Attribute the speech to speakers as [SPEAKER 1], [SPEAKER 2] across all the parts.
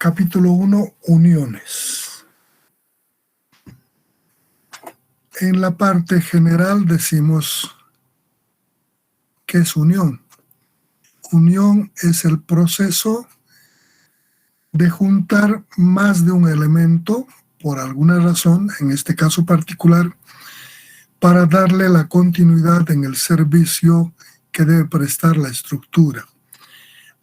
[SPEAKER 1] Capítulo 1, uniones. En la parte general decimos ¿qué es unión? Unión es el proceso de juntar más de un elemento por alguna razón, en este caso particular, para darle la continuidad en el servicio que debe prestar la estructura.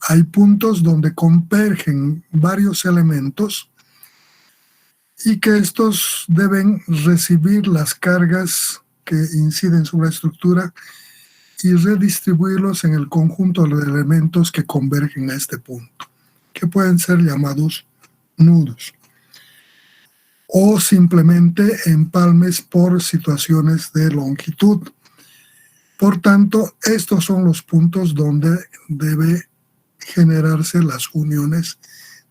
[SPEAKER 1] Hay puntos donde convergen varios elementos y que estos deben recibir las cargas que inciden sobre la estructura y redistribuirlos en el conjunto de elementos que convergen a este punto, que pueden ser llamados nudos, o simplemente empalmes por situaciones de longitud. Por tanto, estos son los puntos donde debe generarse las uniones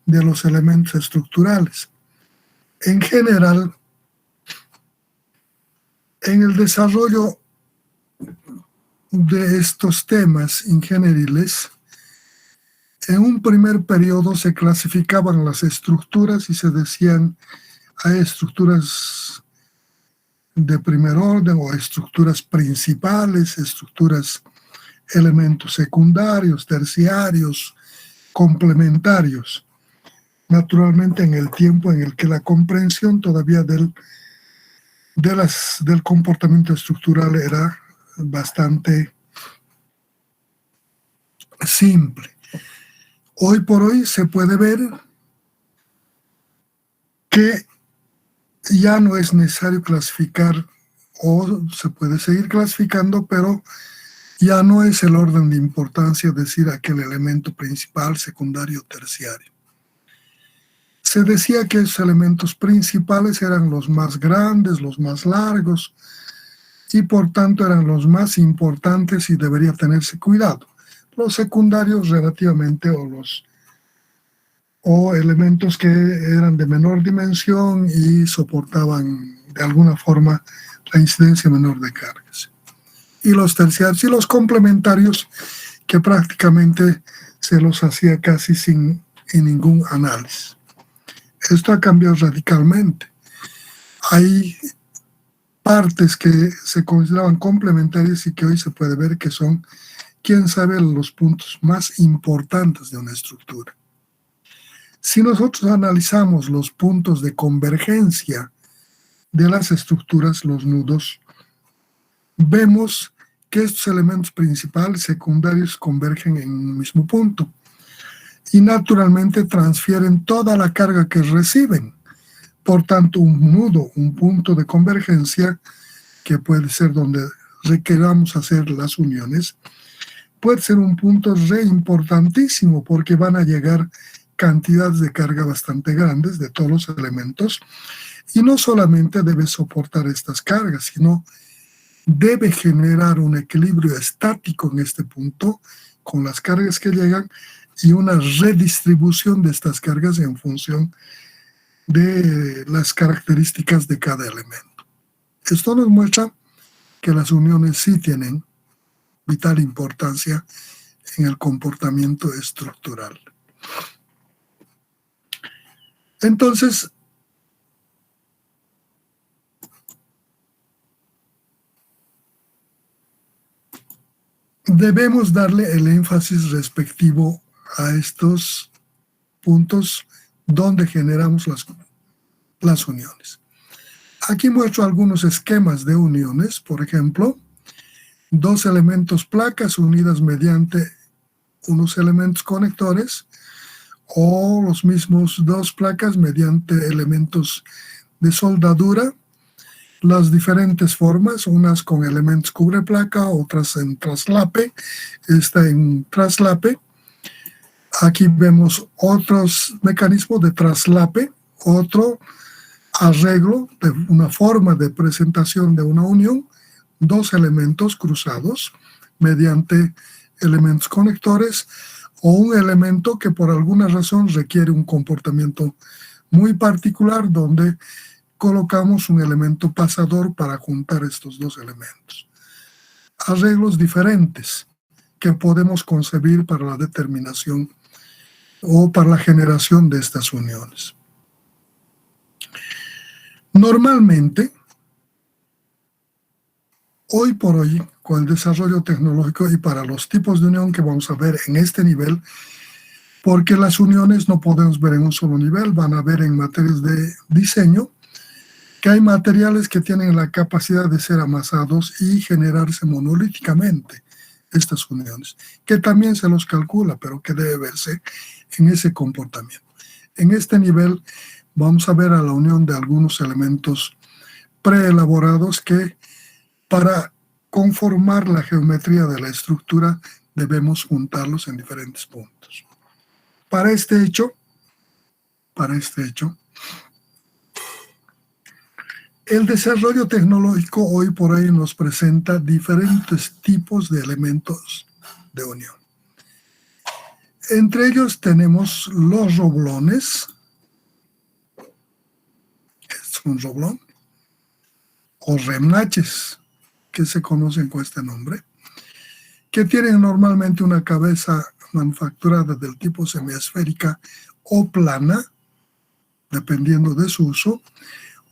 [SPEAKER 1] de los elementos estructurales. En general, en el desarrollo de estos temas ingenieriles, en un primer periodo se clasificaban las estructuras y se decían hay estructuras de primer orden o estructuras principales, estructuras, elementos secundarios, terciarios, complementarios. Naturalmente, en el tiempo en el que la comprensión todavía del comportamiento estructural era bastante simple. Hoy por hoy se puede ver que ya no es necesario clasificar, o se puede seguir clasificando, pero ya no es el orden de importancia decir aquel elemento principal, secundario, terciario. Se decía que esos elementos principales eran los más grandes, los más largos, y por tanto eran los más importantes y debería tenerse cuidado. Los secundarios relativamente, o elementos que eran de menor dimensión y soportaban de alguna forma la incidencia menor de cargas. Y los terciarios y los complementarios, que prácticamente se los hacía casi sin ningún análisis. Esto ha cambiado radicalmente. Hay partes que se consideraban complementarias y que hoy se puede ver que son, quién sabe, los puntos más importantes de una estructura. Si nosotros analizamos los puntos de convergencia de las estructuras, los nudos, vemos que estos elementos principales y secundarios convergen en un mismo punto y naturalmente transfieren toda la carga que reciben. Por tanto, un nudo, un punto de convergencia, que puede ser donde requeramos hacer las uniones, puede ser un punto re importantísimo porque van a llegar cantidades de carga bastante grandes de todos los elementos y no solamente debe soportar estas cargas, sino debe generar un equilibrio estático en este punto con las cargas que llegan y una redistribución de estas cargas en función de las características de cada elemento. Esto nos muestra que las uniones sí tienen vital importancia en el comportamiento estructural. Entonces, debemos darle el énfasis respectivo a estos puntos donde generamos las uniones. Aquí muestro algunos esquemas de uniones, por ejemplo, dos elementos placas unidas mediante unos elementos conectores, o los mismos dos placas mediante elementos de soldadura, las diferentes formas, unas con elementos cubreplaca, otras en traslape. Esta en traslape. Aquí vemos otros mecanismos de traslape, otro arreglo de una forma de presentación de una unión, dos elementos cruzados mediante elementos conectores, o un elemento que por alguna razón requiere un comportamiento muy particular donde colocamos un elemento pasador para juntar estos dos elementos. Arreglos diferentes que podemos concebir para la determinación o para la generación de estas uniones. Normalmente, hoy por hoy, con el desarrollo tecnológico y para los tipos de unión que vamos a ver en este nivel, porque las uniones no podemos ver en un solo nivel, van a ver en materias de diseño, que hay materiales que tienen la capacidad de ser amasados y generarse monolíticamente estas uniones, que también se los calcula, pero que debe verse en ese comportamiento. En este nivel vamos a ver a la unión de algunos elementos preelaborados que para conformar la geometría de la estructura debemos juntarlos en diferentes puntos. Para este hecho, el desarrollo tecnológico hoy por hoy nos presenta diferentes tipos de elementos de unión. Entre ellos tenemos los roblones. Es un roblón. O remnaches, que se conocen con este nombre, que tienen normalmente una cabeza manufacturada del tipo semiesférica o plana, dependiendo de su uso,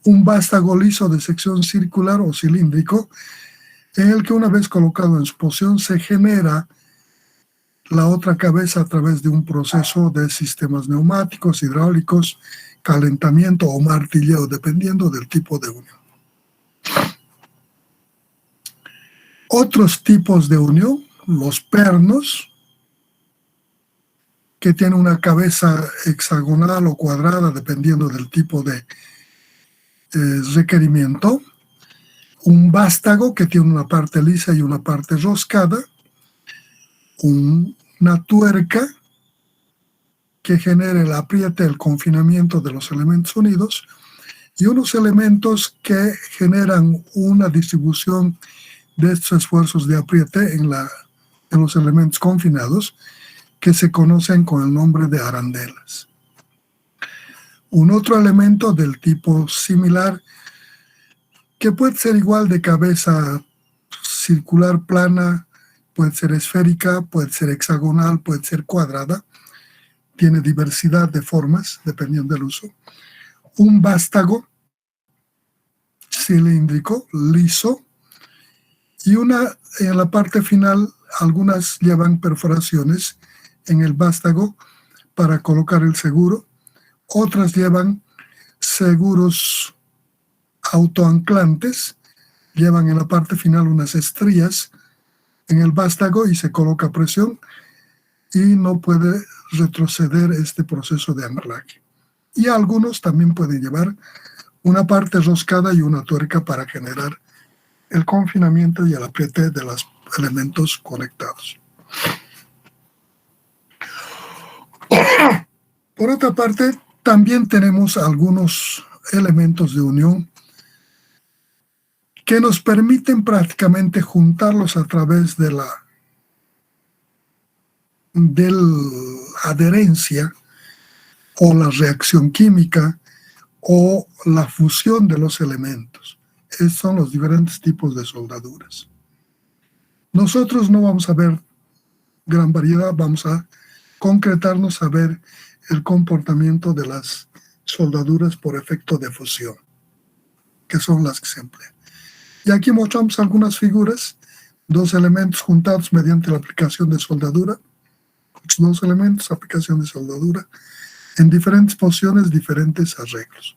[SPEAKER 1] un vástago liso de sección circular o cilíndrico, en el que una vez colocado en su posición se genera la otra cabeza a través de un proceso de sistemas neumáticos, hidráulicos, calentamiento o martilleo, dependiendo del tipo de unión. Otros tipos de unión, los pernos, que tienen una cabeza hexagonal o cuadrada, dependiendo del tipo de requerimiento. Un vástago, que tiene una parte lisa y una parte roscada. Una tuerca, que genera el apriete, el confinamiento de los elementos unidos. Y unos elementos que generan una distribución de estos esfuerzos de apriete en los elementos confinados, que se conocen con el nombre de arandelas. Un otro elemento del tipo similar, que puede ser igual de cabeza circular plana, puede ser esférica, puede ser hexagonal, puede ser cuadrada, tiene diversidad de formas dependiendo del uso. Un vástago cilíndrico, liso, y en la parte final, algunas llevan perforaciones en el vástago para colocar el seguro, otras llevan seguros autoanclantes, llevan en la parte final unas estrías en el vástago y se coloca presión y no puede retroceder este proceso de anclaje. Y algunos también pueden llevar una parte roscada y una tuerca para generar el confinamiento y el apriete de los elementos conectados. Por otra parte, también tenemos algunos elementos de unión que nos permiten prácticamente juntarlos a través de la adherencia o la reacción química o la fusión de los elementos. Estos son los diferentes tipos de soldaduras. Nosotros no vamos a ver gran variedad, vamos a concretarnos a ver el comportamiento de las soldaduras por efecto de fusión, que son las que se emplean. Y aquí mostramos algunas figuras, dos elementos juntados mediante la aplicación de soldadura, dos elementos, aplicación de soldadura, en diferentes posiciones, diferentes arreglos.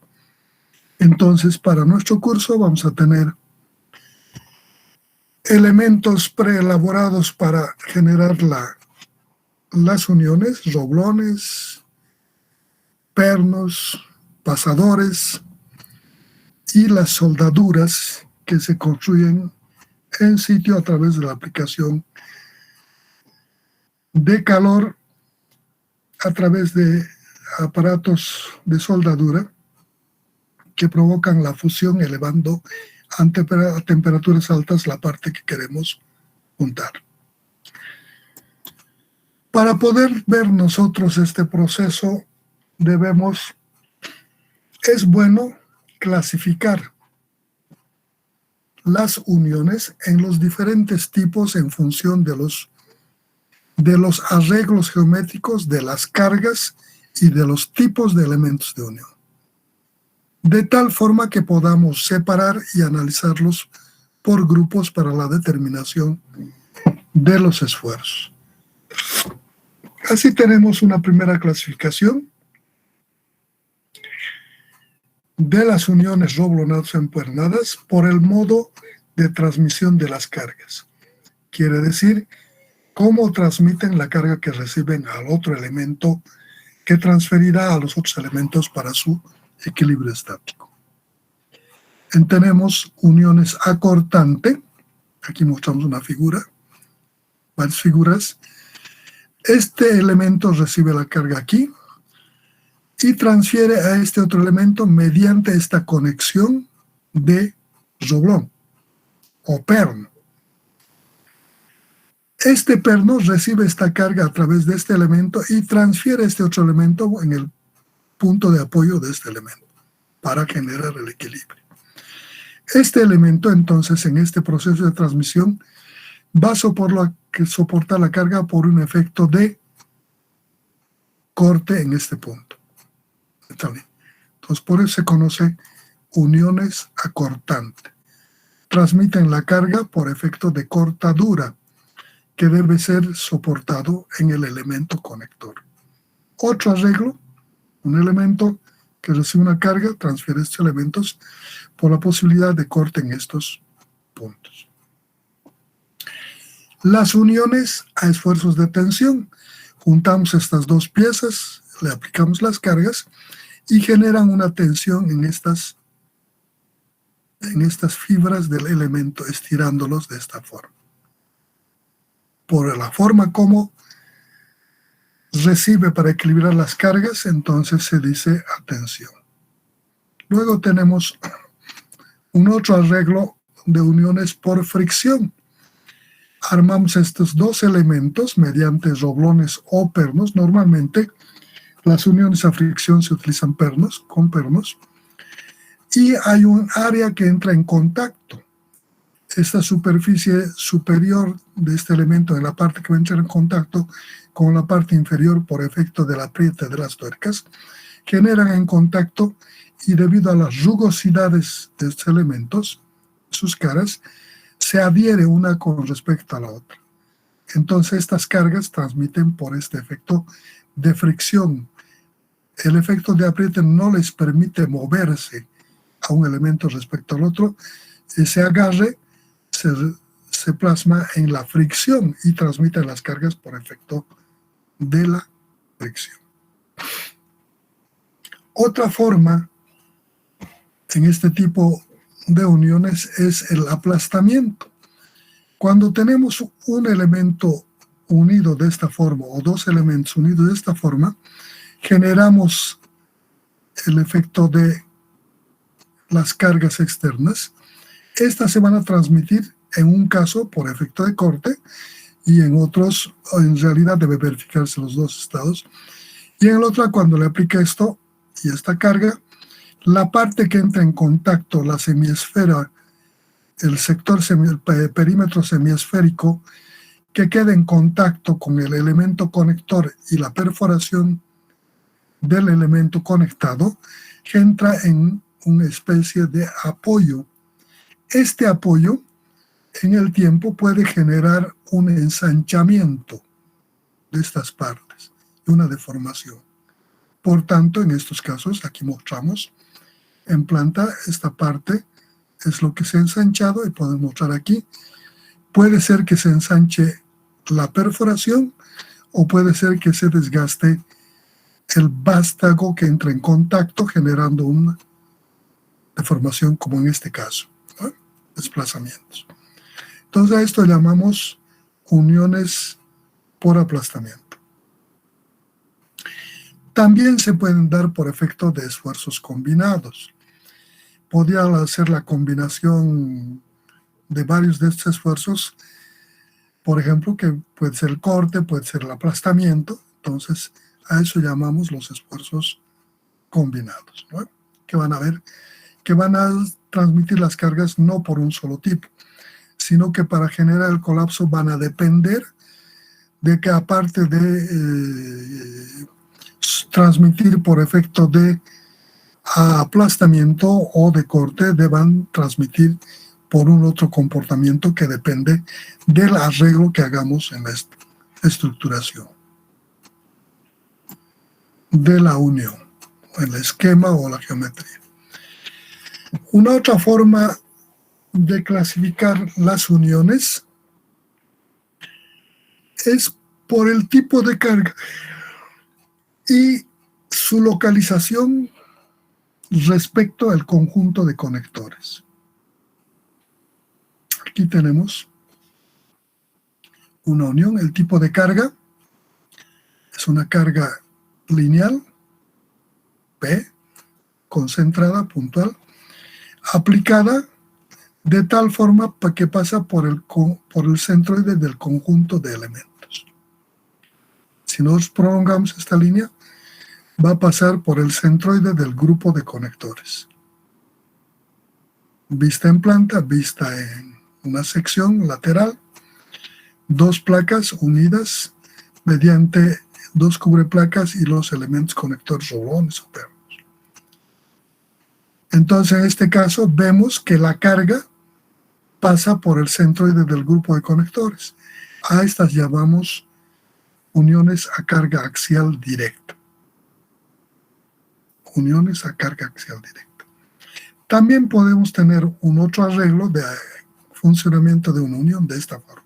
[SPEAKER 1] Entonces, para nuestro curso vamos a tener elementos preelaborados para generar las uniones, roblones, pernos, pasadores y las soldaduras que se construyen en sitio a través de la aplicación de calor a través de aparatos de soldadura que provocan la fusión elevando a temperaturas altas la parte que queremos juntar. Para poder ver nosotros este proceso, es bueno clasificar las uniones en los diferentes tipos en función de los de los arreglos geométricos, de las cargas y de los tipos de elementos de unión, de tal forma que podamos separar y analizarlos por grupos para la determinación de los esfuerzos. Así tenemos una primera clasificación de las uniones roblonato-empernadas por el modo de transmisión de las cargas. Quiere decir, cómo transmiten la carga que reciben al otro elemento que transferirá a los otros elementos para su equilibrio estático. Tenemos uniones acortante. Aquí mostramos una figura, varias figuras. Este elemento recibe la carga aquí y transfiere a este otro elemento mediante esta conexión de roblón o perno. Este perno recibe esta carga a través de este elemento y transfiere este otro elemento en el punto de apoyo de este elemento para generar el equilibrio. Este elemento, entonces, en este proceso de transmisión, va a soportar la carga por un efecto de corte en este punto. Entonces, por eso se conoce uniones acortantes. Transmiten la carga por efecto de cortadura, que debe ser soportado en el elemento conector. Otro arreglo, un elemento que recibe una carga, transfiere estos elementos por la posibilidad de corte en estos puntos. Las uniones a esfuerzos de tensión. Juntamos estas dos piezas, le aplicamos las cargas y generan una tensión en estas fibras del elemento, estirándolos de esta forma. Por la forma como recibe para equilibrar las cargas, entonces se dice tensión. Luego tenemos un otro arreglo de uniones por fricción. Armamos estos dos elementos mediante roblones o pernos. Normalmente las uniones a fricción se utilizan con pernos. Y hay un área que entra en contacto. Esta superficie superior de este elemento, en la parte que va a entrar en contacto con la parte inferior por efecto del apriete de las tuercas, generan en contacto y debido a las rugosidades de estos elementos, sus caras, se adhiere una con respecto a la otra. Entonces estas cargas transmiten por este efecto de fricción. El efecto de apriete no les permite moverse a un elemento respecto al otro. Ese agarre se plasma en la fricción y transmite las cargas por efecto de la fricción. Otra forma en este tipo de uniones es el aplastamiento. Cuando tenemos un elemento unido de esta forma o dos elementos unidos de esta forma, generamos el efecto de las cargas externas. Estas se van a transmitir en un caso por efecto de corte y en otros, en realidad debe verificarse los dos estados. Y en el otro, cuando le aplica esto y esta carga, la parte que entra en contacto, la semiesfera, el perímetro semiesférico que queda en contacto con el elemento conector y la perforación del elemento conectado, entra en una especie de apoyo. Este apoyo en el tiempo puede generar un ensanchamiento de estas partes y una deformación. Por tanto, en estos casos, aquí mostramos en planta, esta parte es lo que se ha ensanchado y podemos mostrar aquí. Puede ser que se ensanche la perforación o puede ser que se desgaste el vástago que entra en contacto generando una deformación como en este caso, ¿no? Desplazamientos. Entonces a esto llamamos uniones por aplastamiento. También se pueden dar por efecto de esfuerzos combinados. Podría hacer la combinación de varios de estos esfuerzos, por ejemplo, que puede ser el corte, puede ser el aplastamiento. Entonces a eso llamamos los esfuerzos combinados, ¿no? Que van a transmitir las cargas no por un solo tipo, sino que para generar el colapso van a depender de que aparte de transmitir por efecto de aplastamiento o de corte, deban transmitir por un otro comportamiento que depende del arreglo que hagamos en la estructuración, de la unión, el esquema o la geometría. Una otra forma de clasificar las uniones es por el tipo de carga y su localización respecto al conjunto de conectores. Aquí tenemos una unión. El tipo de carga es una carga lineal, P, concentrada, puntual, aplicada de tal forma que pasa por el centroide del conjunto de elementos. Si nosotros prolongamos esta línea, va a pasar por el centroide del grupo de conectores. Vista en planta, vista en una sección lateral, dos placas unidas mediante dos cubreplacas y los elementos conectores roblones o pernos. Entonces, en este caso, vemos que la carga pasa por el centroide del grupo de conectores. A estas llamamos uniones a carga axial directa. Uniones a carga axial directa. También podemos tener un otro arreglo de funcionamiento de una unión de esta forma.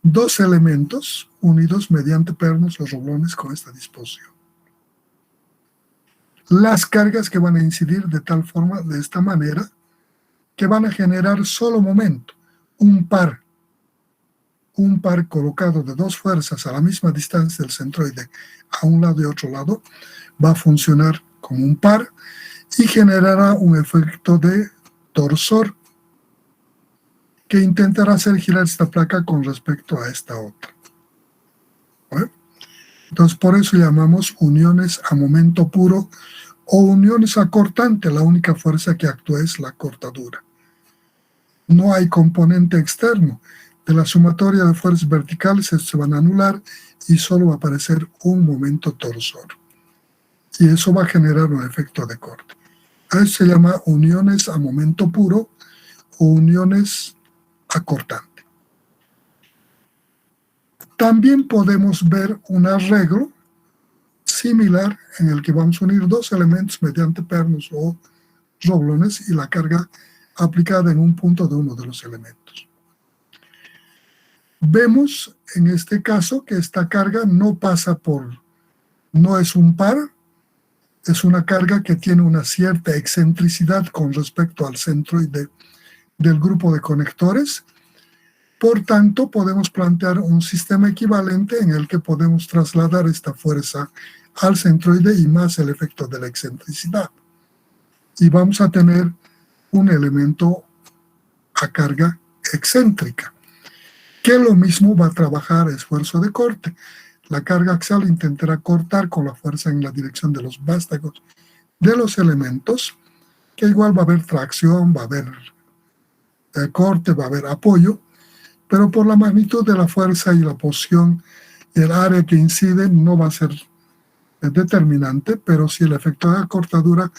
[SPEAKER 1] Dos elementos unidos mediante pernos o roblones con esta disposición. Las cargas que van a incidir de tal forma, de esta manera, que van a generar solo momento, un par colocado de dos fuerzas a la misma distancia del centroide a un lado y otro lado, va a funcionar como un par y generará un efecto de torsor que intentará hacer girar esta placa con respecto a esta otra. ¿Vale? Entonces, por eso llamamos uniones a momento puro o uniones a cortante. La única fuerza que actúa es la cortadura. No hay componente externo. De la sumatoria de fuerzas verticales se van a anular y solo va a aparecer un momento torsor. Y eso va a generar un efecto de corte. A eso se llama uniones a momento puro o uniones a cortante. También podemos ver un arreglo similar en el que vamos a unir dos elementos mediante pernos o roblones y la carga aplicada en un punto de uno de los elementos. Vemos en este caso que esta carga no es un par, es una carga que tiene una cierta excentricidad con respecto al centroide del grupo de conectores. Por tanto, podemos plantear un sistema equivalente en el que podemos trasladar esta fuerza al centroide y más el efecto de la excentricidad. Y vamos a tener un elemento a carga excéntrica, que lo mismo va a trabajar esfuerzo de corte. La carga axial intentará cortar con la fuerza en la dirección de los vástagos de los elementos, que igual va a haber tracción, va a haber corte, va a haber apoyo, pero por la magnitud de la fuerza y la posición y el área que incide no va a ser determinante, pero sí el efecto de la cortadura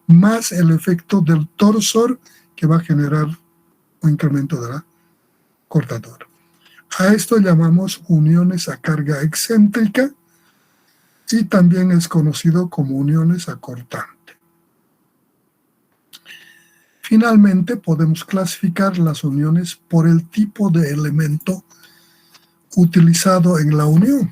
[SPEAKER 1] más el efecto del torsor que va a generar un incremento de la cortadura. A esto llamamos uniones a carga excéntrica y también es conocido como uniones a cortante. Finalmente, podemos clasificar las uniones por el tipo de elemento utilizado en la unión.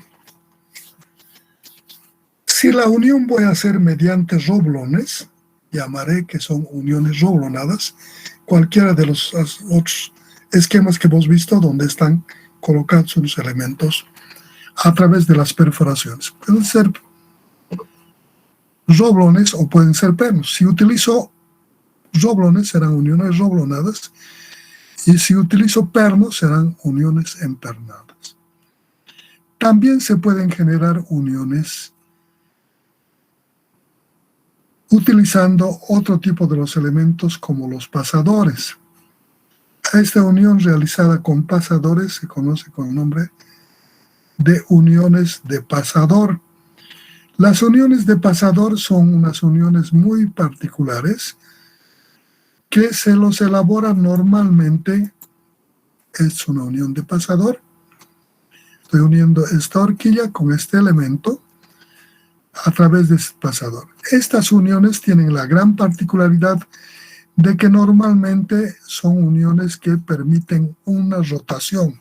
[SPEAKER 1] Si la unión voy a hacer mediante roblones, llamaré que son uniones roblonadas, cualquiera de los otros esquemas que hemos visto donde están colocados los elementos a través de las perforaciones. Pueden ser roblones o pueden ser pernos. Si utilizo roblones serán uniones roblonadas y si utilizo pernos serán uniones empernadas. También se pueden generar uniones utilizando otro tipo de los elementos como los pasadores. A esta unión realizada con pasadores se conoce con el nombre de uniones de pasador. Las uniones de pasador son unas uniones muy particulares que se los elabora normalmente. Es una unión de pasador. Estoy uniendo esta horquilla con este elemento a través de este pasador. Estas uniones tienen la gran particularidad de que normalmente son uniones que permiten una rotación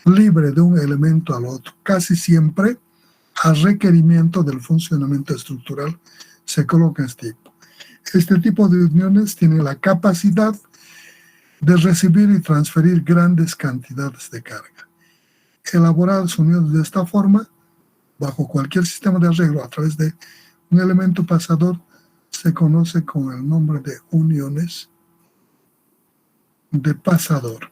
[SPEAKER 1] libre de un elemento al otro, casi siempre a requerimiento del funcionamiento estructural se coloca este tipo. Este tipo de uniones tienen la capacidad de recibir y transferir grandes cantidades de carga. Elaboradas uniones de esta forma, bajo cualquier sistema de arreglo a través de un elemento pasador, se conoce con el nombre de uniones de pasador.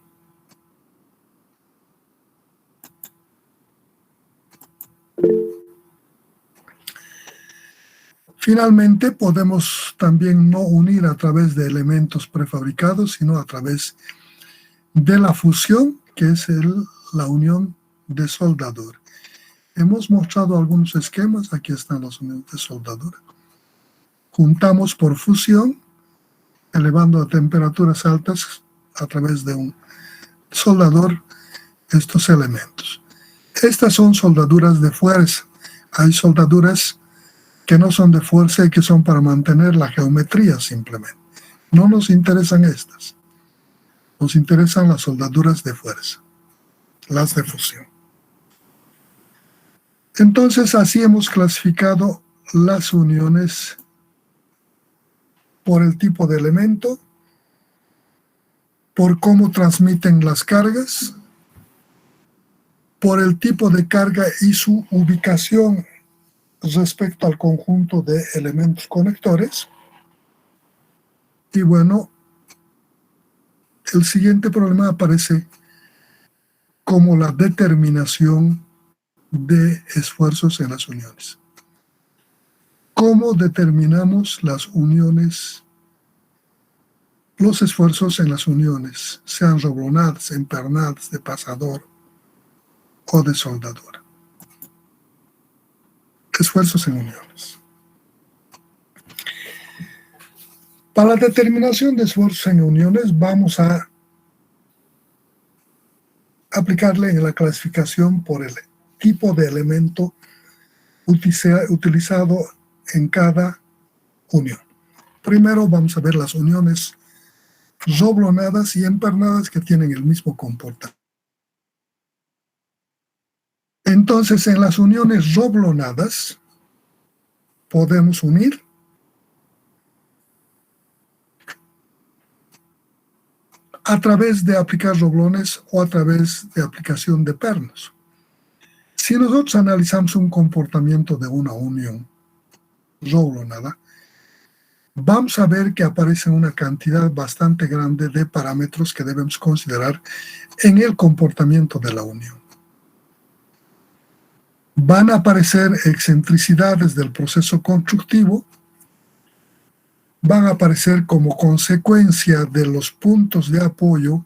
[SPEAKER 1] Finalmente, podemos también no unir a través de elementos prefabricados, sino a través de la fusión, que es la unión de soldadura. Hemos mostrado algunos esquemas, aquí están las uniones de soldadura. Juntamos por fusión, elevando a temperaturas altas a través de un soldador estos elementos. Estas son soldaduras de fuerza. Hay soldaduras que no son de fuerza y que son para mantener la geometría simplemente. No nos interesan estas. Nos interesan las soldaduras de fuerza, las de fusión. Entonces, así hemos clasificado las uniones por el tipo de elemento, por cómo transmiten las cargas, por el tipo de carga y su ubicación respecto al conjunto de elementos conectores. Y bueno, el siguiente problema aparece como la determinación de esfuerzos en las uniones. ¿Cómo determinamos las uniones, los esfuerzos en las uniones, sean roblonadas, empernadas, de pasador o de soldadura? Esfuerzos en uniones. Para la determinación de esfuerzos en uniones vamos a aplicarle en la clasificación por el tipo de elemento utilizado en cada unión. Primero vamos a ver las uniones roblonadas y empernadas que tienen el mismo comportamiento. Entonces, en las uniones roblonadas podemos unir a través de aplicar roblones o a través de aplicación de pernos. Si nosotros analizamos un comportamiento de una unión roblonada, vamos a ver que aparece una cantidad bastante grande de parámetros que debemos considerar en el comportamiento de la unión. Van a aparecer excentricidades del proceso constructivo, van a aparecer como consecuencia de los puntos de apoyo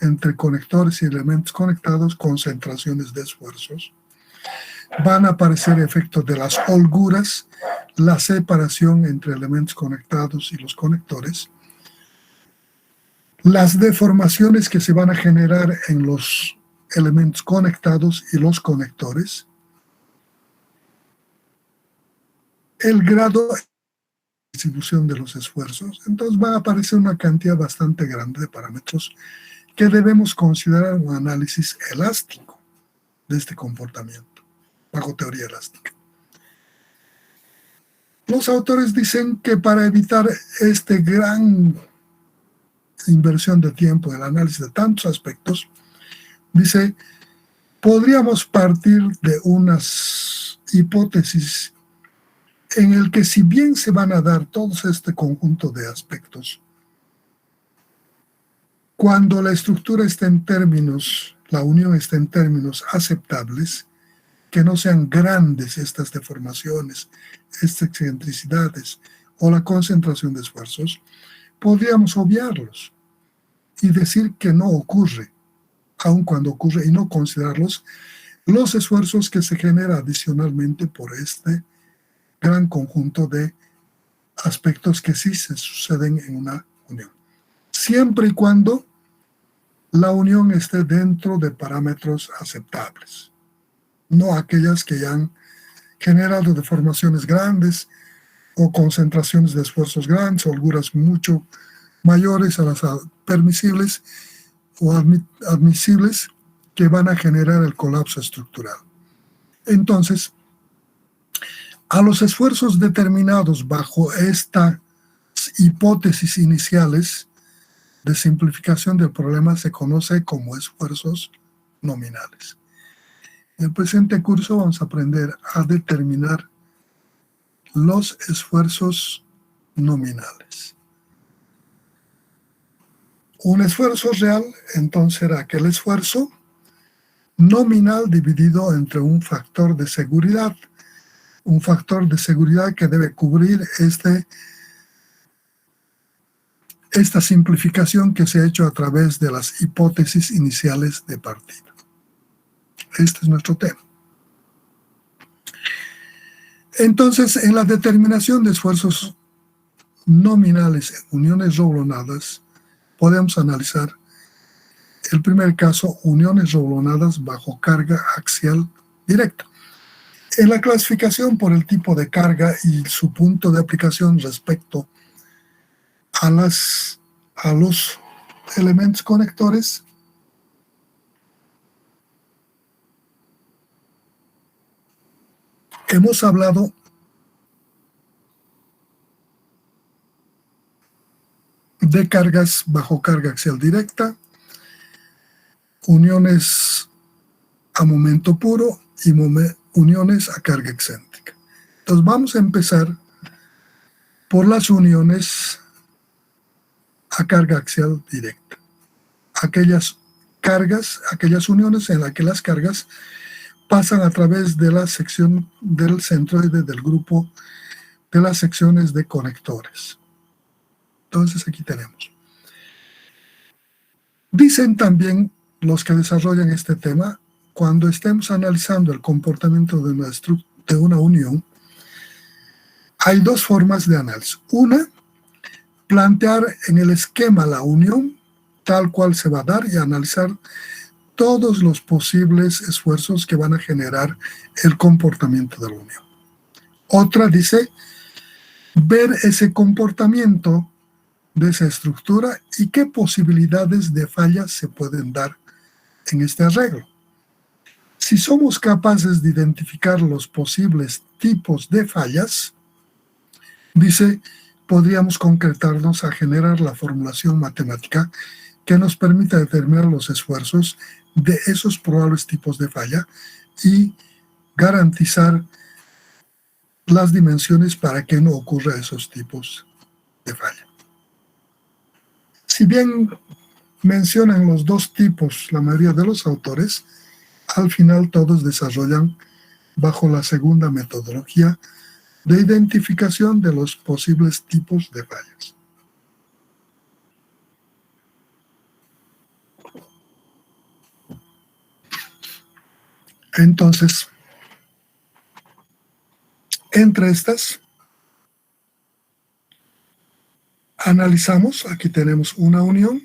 [SPEAKER 1] entre conectores y elementos conectados, concentraciones de esfuerzos. Van a aparecer efectos de las holguras, la separación entre elementos conectados y los conectores, las deformaciones que se van a generar en los elementos conectados y los conectores, el grado de distribución de los esfuerzos. Entonces va a aparecer una cantidad bastante grande de parámetros que debemos considerar un análisis elástico de este comportamiento, bajo teoría elástica. Los autores dicen que para evitar esta gran inversión de tiempo en el análisis de tantos aspectos, dice, podríamos partir de unas hipótesis en el que si bien se van a dar todos este conjunto de aspectos, cuando la estructura esté en términos, la unión esté en términos aceptables, que no sean grandes estas deformaciones, estas excentricidades o la concentración de esfuerzos, podríamos obviarlos y decir que no ocurre, aun cuando ocurre, y no considerarlos los esfuerzos que se generan adicionalmente por este gran conjunto de aspectos que sí se suceden en una unión, siempre y cuando la unión esté dentro de parámetros aceptables, no aquellas que ya han generado deformaciones grandes o concentraciones de esfuerzos grandes, holguras mucho mayores a las permisibles o admisibles, que van a generar el colapso estructural. Entonces, a los esfuerzos determinados bajo estas hipótesis iniciales de simplificación del problema se conoce como esfuerzos nominales. En el presente curso vamos a aprender a determinar los esfuerzos nominales. Un esfuerzo real, entonces, será aquel esfuerzo nominal dividido entre un factor de seguridad que debe cubrir esta simplificación que se ha hecho a través de las hipótesis iniciales de partida. Este es nuestro tema. Entonces, en la determinación de esfuerzos nominales en uniones roblonadas, podemos analizar el primer caso, uniones roblonadas bajo carga axial directa. En la clasificación por el tipo de carga y su punto de aplicación respecto a los elementos conectores, hemos hablado de cargas bajo carga axial directa, uniones a momento puro y uniones a carga excéntrica. Entonces vamos a empezar por las uniones a carga axial directa. Aquellas uniones en las que las cargas pasan a través de la sección del centroide del grupo de las secciones de conectores. Entonces aquí tenemos. Dicen también los que desarrollan este tema, cuando estemos analizando el comportamiento de una unión, hay dos formas de análisis. Una, plantear en el esquema la unión tal cual se va a dar y analizar todos los posibles esfuerzos que van a generar el comportamiento de la unión. Otra dice, ver ese comportamiento de esa estructura y qué posibilidades de fallas se pueden dar en este arreglo. Si somos capaces de identificar los posibles tipos de fallas, dice, podríamos concretarnos a generar la formulación matemática que nos permita determinar los esfuerzos de esos probables tipos de falla y garantizar las dimensiones para que no ocurra esos tipos de falla. Si bien mencionan los dos tipos la mayoría de los autores, al final todos desarrollan bajo la segunda metodología de identificación de los posibles tipos de fallas. Entonces, entre estas, analizamos, aquí tenemos una unión,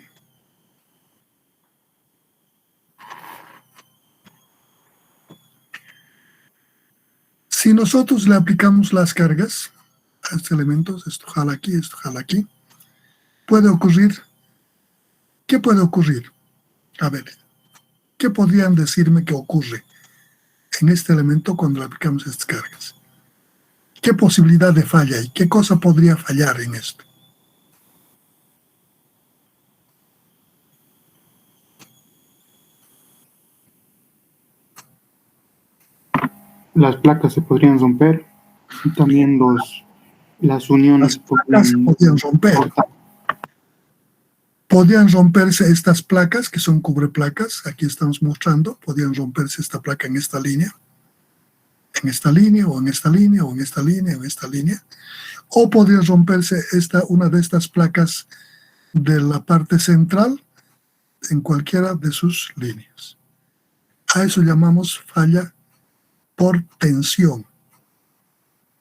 [SPEAKER 1] si nosotros le aplicamos las cargas a estos elementos, esto jala aquí, puede ocurrir, ¿qué puede ocurrir? A ver, ¿qué podrían decirme que ocurre en este elemento cuando le aplicamos estas cargas? ¿Qué posibilidad de falla hay? ¿Qué cosa podría fallar en esto?
[SPEAKER 2] Las placas se podrían romper y también las uniones
[SPEAKER 1] podrían romper. Podrían romperse estas placas que son cubreplacas, aquí estamos mostrando, podrían romperse esta placa en esta línea, o en esta línea, o en esta línea, o en esta línea, o podría romperse una de estas placas de la parte central en cualquiera de sus líneas. A eso llamamos falla por tensión.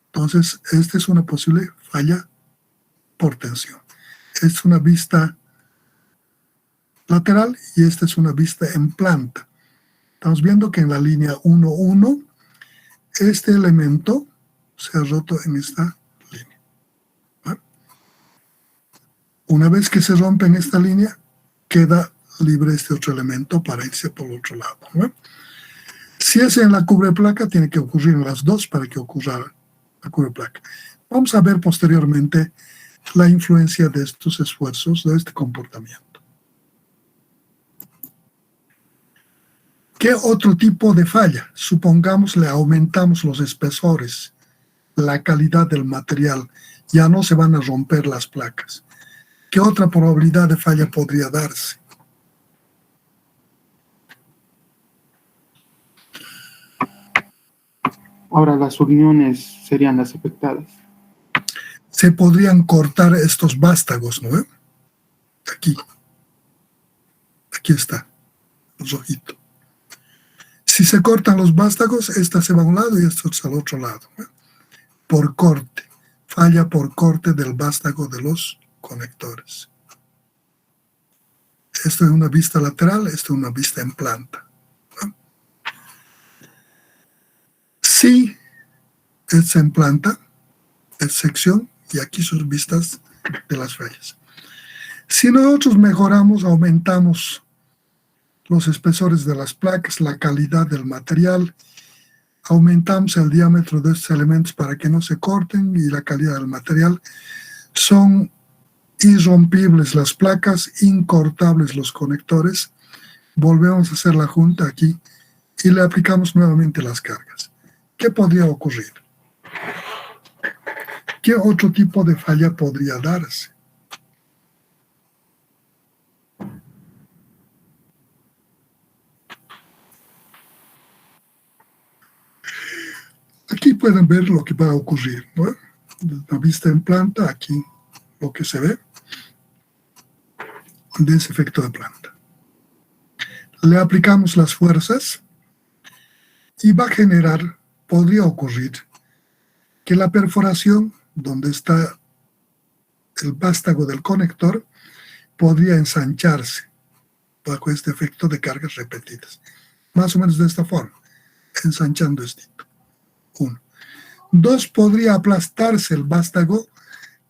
[SPEAKER 1] Entonces, esta es una posible falla por tensión. Esta es una vista lateral y esta es una vista en planta. Estamos viendo que en la línea 1,1 este elemento se ha roto en esta línea. ¿Vale? Una vez que se rompe en esta línea, queda libre este otro elemento para irse por el otro lado. ¿Vale? Si es en la cubreplaca, tiene que ocurrir en las dos para que ocurra la cubreplaca. Vamos a ver posteriormente la influencia de estos esfuerzos, de este comportamiento. ¿Qué otro tipo de falla? Supongamos le aumentamos los espesores, la calidad del material, ya no se van a romper las placas. ¿Qué otra probabilidad de falla podría darse?
[SPEAKER 2] Ahora las uniones serían las afectadas.
[SPEAKER 1] Se podrían cortar estos vástagos, ¿no? Aquí. Aquí está, los ojitos. Si se cortan los vástagos, esta se va a un lado y esto al otro lado. Por corte. Falla por corte del vástago de los conectores. Esto es una vista lateral, esto es una vista en planta. Si es en planta, es sección, y aquí sus vistas de las fallas. Si nosotros mejoramos, aumentamos los espesores de las placas, la calidad del material, aumentamos el diámetro de estos elementos para que no se corten y la calidad del material, son irrompibles las placas, incortables los conectores, volvemos a hacer la junta aquí y le aplicamos nuevamente las cargas. ¿Qué podría ocurrir? ¿Qué otro tipo de falla podría darse? Aquí pueden ver lo que va a ocurrir, ¿no? La vista en planta, aquí lo que se ve de ese efecto de planta. Le aplicamos las fuerzas y va a generar, podría ocurrir, que la perforación donde está el vástago del conector podría ensancharse bajo este efecto de cargas repetidas. Más o menos de esta forma, ensanchando esto. 1. 2, podría aplastarse el vástago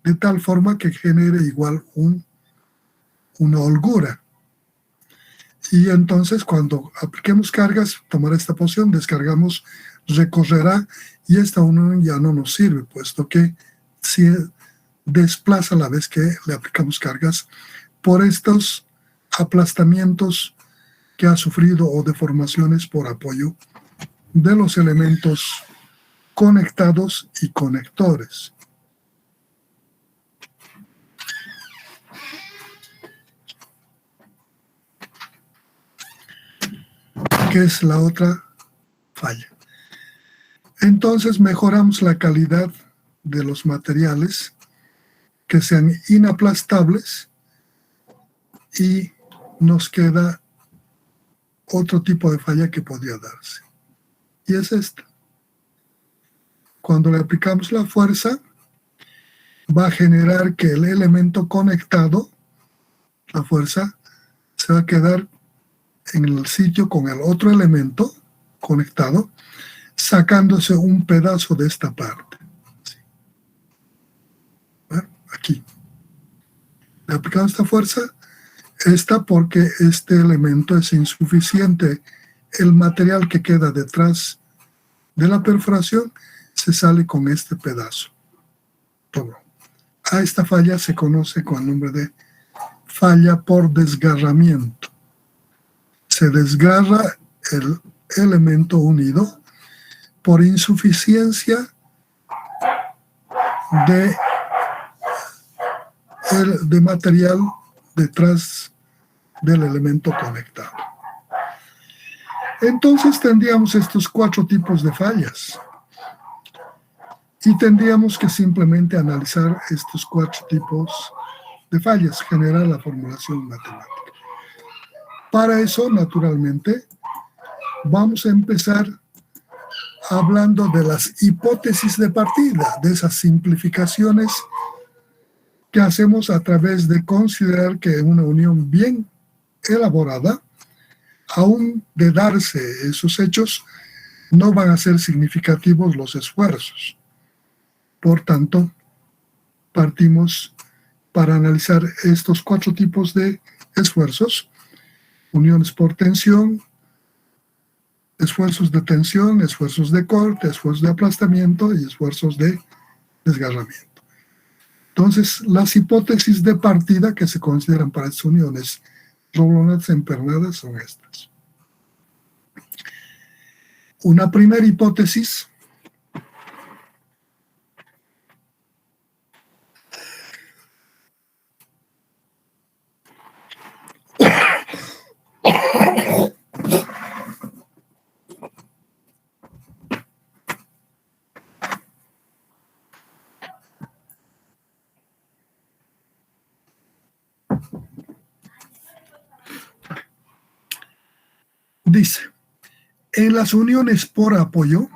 [SPEAKER 1] de tal forma que genere igual una holgura. Y entonces cuando apliquemos cargas, tomará esta posición, descargamos, recorrerá y esta unión ya no nos sirve, puesto que se desplaza a la vez que le aplicamos cargas por estos aplastamientos que ha sufrido o deformaciones por apoyo de los elementos conectados y conectores. ¿Qué es la otra falla? Entonces mejoramos la calidad de los materiales que sean inaplastables y nos queda otro tipo de falla que podría darse. Y es esta. Cuando le aplicamos la fuerza, va a generar que el elemento conectado, la fuerza, se va a quedar en el sitio con el otro elemento conectado, sacándose un pedazo de esta parte. ¿Bueno? Aquí. Le aplicamos esta fuerza, porque este elemento es insuficiente. El material que queda detrás de la perforación se sale con este pedazo. Todo. A esta falla se conoce con el nombre de falla por desgarramiento. Se desgarra el elemento unido por insuficiencia de material detrás del elemento conectado. Entonces tendríamos estos 4 tipos de fallas. Y tendríamos que simplemente analizar estos 4 tipos de fallas, generar la formulación matemática. Para eso, naturalmente, vamos a empezar hablando de las hipótesis de partida, de esas simplificaciones que hacemos a través de considerar que una unión bien elaborada, aún de darse esos hechos, no van a ser significativos los esfuerzos. Por tanto, partimos para analizar estos 4 tipos de esfuerzos: uniones por tensión, esfuerzos de tensión, esfuerzos de corte, esfuerzos de aplastamiento y esfuerzos de desgarramiento. Entonces, las hipótesis de partida que se consideran para estas uniones roblonadas empernadas son estas. Una primera hipótesis dice: en las uniones por apoyo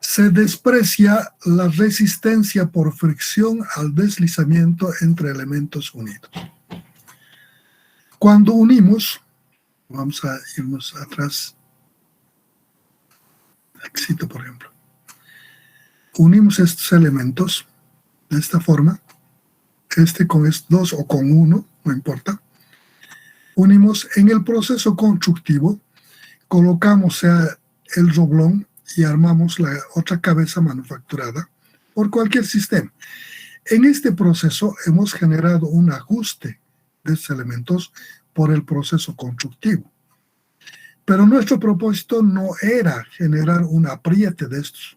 [SPEAKER 1] se desprecia la resistencia por fricción al deslizamiento entre elementos unidos. Cuando unimos, vamos a irnos atrás, aquí por ejemplo, unimos estos elementos de esta forma, con estos 2 o con 1, no importa. Unimos en el proceso constructivo, colocamos el roblón y armamos la otra cabeza manufacturada por cualquier sistema. En este proceso hemos generado un ajuste de estos elementos por el proceso constructivo. Pero nuestro propósito no era generar un apriete de estos,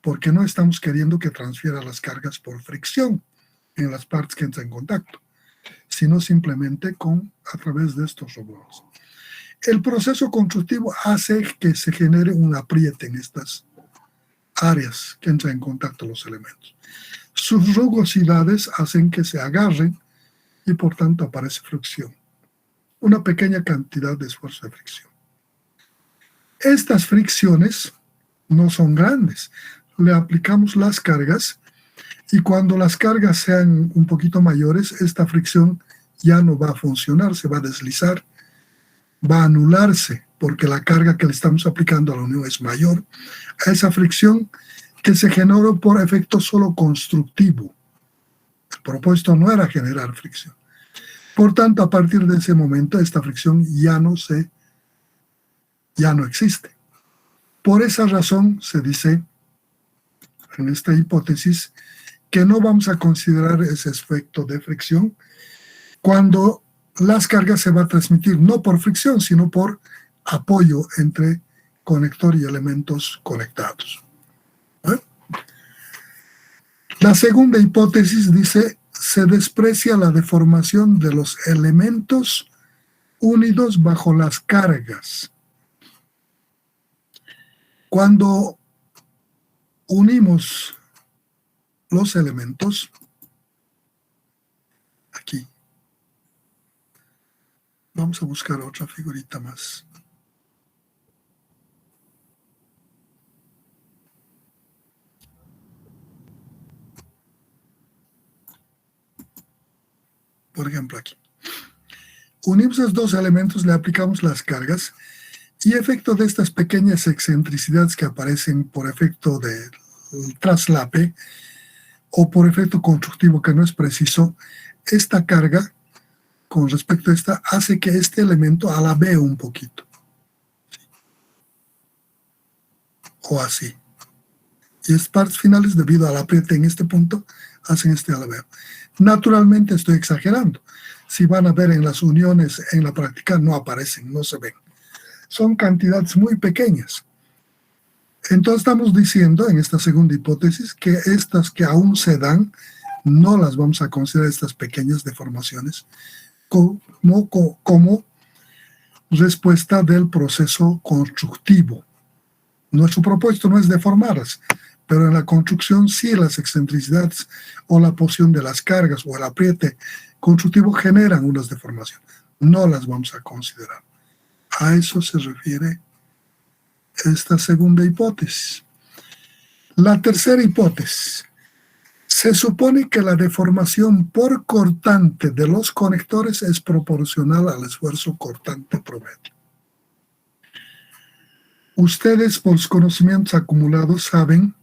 [SPEAKER 1] porque no estamos queriendo que transfiera las cargas por fricción en las partes que entran en contacto, sino simplemente a través de estos roblones. El proceso constructivo hace que se genere un apriete en estas áreas que entran en contacto los elementos. Sus rugosidades hacen que se agarren y por tanto aparece fricción. Una pequeña cantidad de esfuerzo de fricción. Estas fricciones no son grandes. Le aplicamos las cargas y cuando las cargas sean un poquito mayores, esta fricción ya no va a funcionar, se va a deslizar, va a anularse, porque la carga que le estamos aplicando a la unión es mayor a esa fricción que se generó por efecto solo constructivo. El propósito no era generar fricción. Por tanto, a partir de ese momento, esta fricción ya no existe. Por esa razón se dice en esta hipótesis que no vamos a considerar ese efecto de fricción cuando las cargas se van a transmitir no por fricción, sino por apoyo entre conector y elementos conectados. La segunda hipótesis dice: se desprecia la deformación de los elementos unidos bajo las cargas. Cuando unimos los elementos, aquí, vamos a buscar otra figurita más. Por ejemplo, aquí. Unimos esos 2 elementos, le aplicamos las cargas y efecto de estas pequeñas excentricidades que aparecen por efecto del traslape o por efecto constructivo que no es preciso, esta carga con respecto a esta hace que este elemento alabee un poquito. ¿Sí? O así. Y estas partes finales, debido al apriete en este punto, hacen este alabeo. Naturalmente estoy exagerando. Si van a ver en las uniones en la práctica, no aparecen, no se ven. Son cantidades muy pequeñas. Entonces estamos diciendo en esta segunda hipótesis que estas que aún se dan, no las vamos a considerar estas pequeñas deformaciones como respuesta del proceso constructivo. Nuestro propósito no es deformarlas, pero en la construcción sí las excentricidades o la posición de las cargas o el apriete constructivo generan unas deformaciones. No las vamos a considerar. A eso se refiere esta segunda hipótesis. La tercera hipótesis. Se supone que la deformación por cortante de los conectores es proporcional al esfuerzo cortante promedio. Ustedes, por los conocimientos acumulados, saben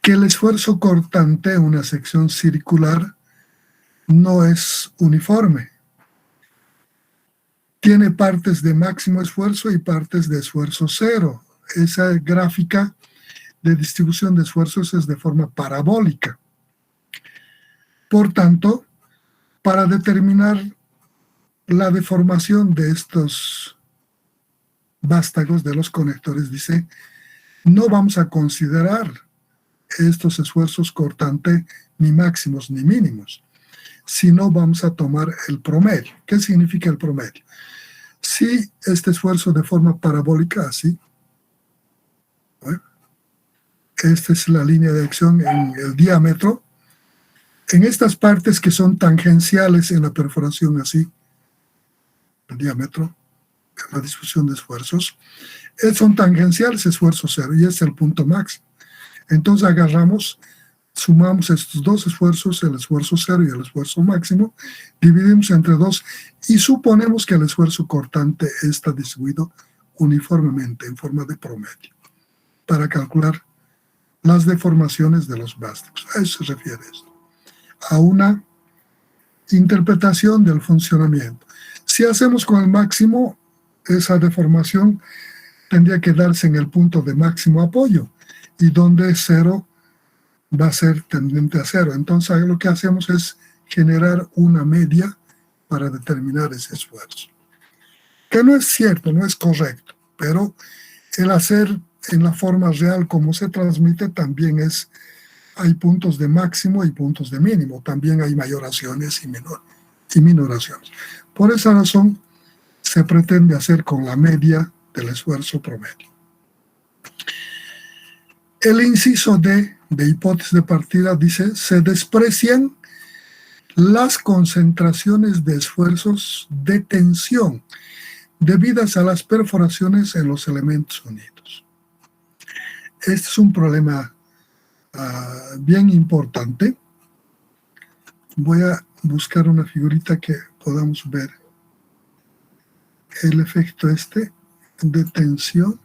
[SPEAKER 1] que el esfuerzo cortante en una sección circular no es uniforme. Tiene partes de máximo esfuerzo y partes de esfuerzo cero. Esa gráfica de distribución de esfuerzos es de forma parabólica. Por tanto, para determinar la deformación de estos vástagos de los conectores, dice, no vamos a considerar estos esfuerzos cortantes ni máximos ni mínimos, sino vamos a tomar el promedio. ¿Qué significa el promedio? Si este esfuerzo de forma parabólica, así, ¿no? Esta es la línea de acción en el diámetro, en estas partes que son tangenciales en la perforación, así, el diámetro, la distribución de esfuerzos, son tangenciales esfuerzo cero y es el punto máximo. Entonces agarramos, sumamos estos dos esfuerzos, el esfuerzo cero y el esfuerzo máximo, dividimos entre dos y suponemos que el esfuerzo cortante está distribuido uniformemente en forma de promedio para calcular las deformaciones de los vástagos. A eso se refiere esto, a una interpretación del funcionamiento. Si hacemos con el máximo, esa deformación tendría que darse en el punto de máximo apoyo y donde cero va a ser tendente a cero. Entonces lo que hacemos es generar una media para determinar ese esfuerzo. Que no es cierto, no es correcto, pero el hacer en la forma real como se transmite también hay puntos de máximo y puntos de mínimo, también hay mayoraciones y minoraciones. Por esa razón se pretende hacer con la media del esfuerzo promedio. El inciso D de hipótesis de partida dice, se desprecian las concentraciones de esfuerzos de tensión debidas a las perforaciones en los elementos unidos. Este es un problema bien importante. Voy a buscar una figurita que podamos ver el efecto de tensión.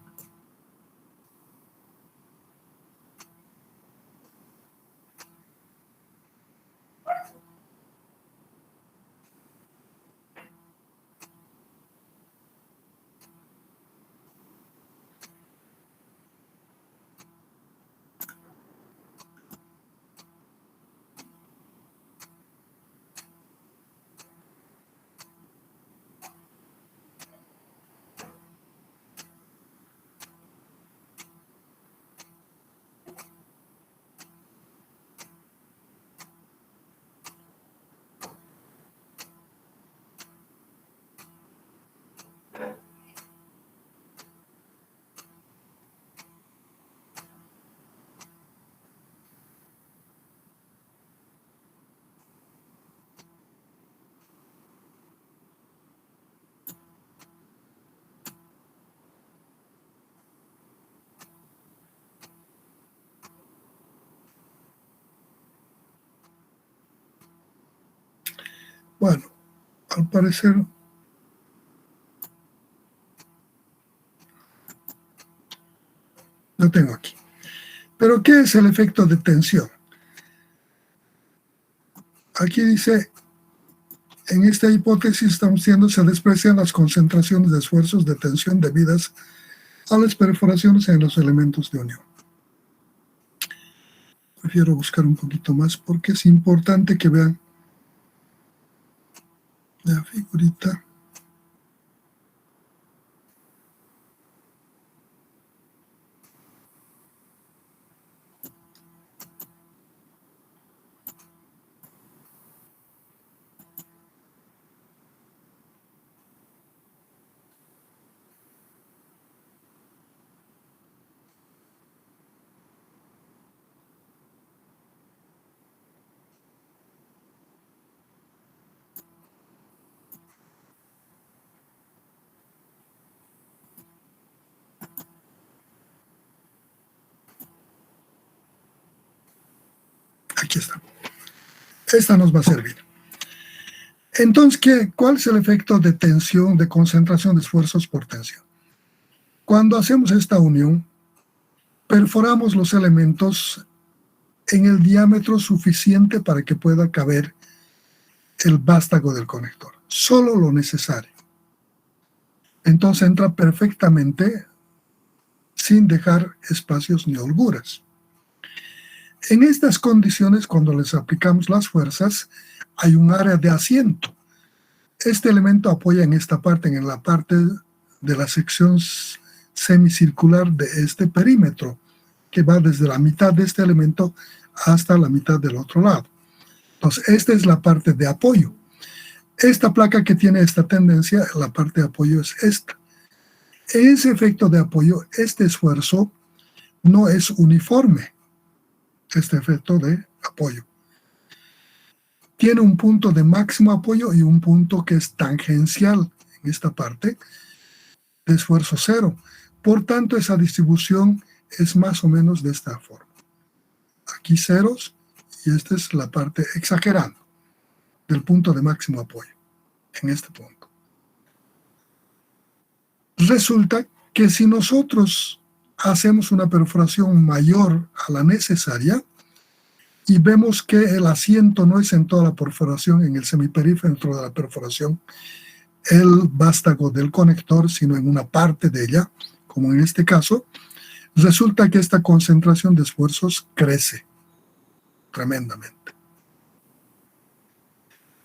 [SPEAKER 1] Bueno, al parecer lo tengo aquí. Pero ¿qué es el efecto de tensión? Aquí dice, en esta hipótesis estamos diciendo se desprecian las concentraciones de esfuerzos de tensión debidas a las perforaciones en los elementos de unión. Prefiero buscar un poquito más porque es importante que vean la figurita. Aquí está. Esta nos va a servir. Entonces, ¿cuál es el efecto de tensión, de concentración de esfuerzos por tensión? Cuando hacemos esta unión, perforamos los elementos en el diámetro suficiente para que pueda caber el vástago del conector. Solo lo necesario. Entonces entra perfectamente sin dejar espacios ni holguras. En estas condiciones, cuando les aplicamos las fuerzas, hay un área de asiento. Este elemento apoya en esta parte, en la parte de la sección semicircular de este perímetro, que va desde la mitad de este elemento hasta la mitad del otro lado. Entonces, esta es la parte de apoyo. Esta placa que tiene esta tendencia, la parte de apoyo es esta. Ese efecto de apoyo, este esfuerzo, no es uniforme. Este efecto de apoyo tiene un punto de máximo apoyo y un punto que es tangencial en esta parte de esfuerzo cero. Por tanto, esa distribución es más o menos de esta forma. Aquí ceros y esta es la parte exagerando del punto de máximo apoyo en este punto. Resulta que si nosotros hacemos una perforación mayor a la necesaria y vemos que el asiento no es en toda la perforación, en el semiperímetro de la perforación, el vástago del conector, sino en una parte de ella, como en este caso, resulta que esta concentración de esfuerzos crece tremendamente.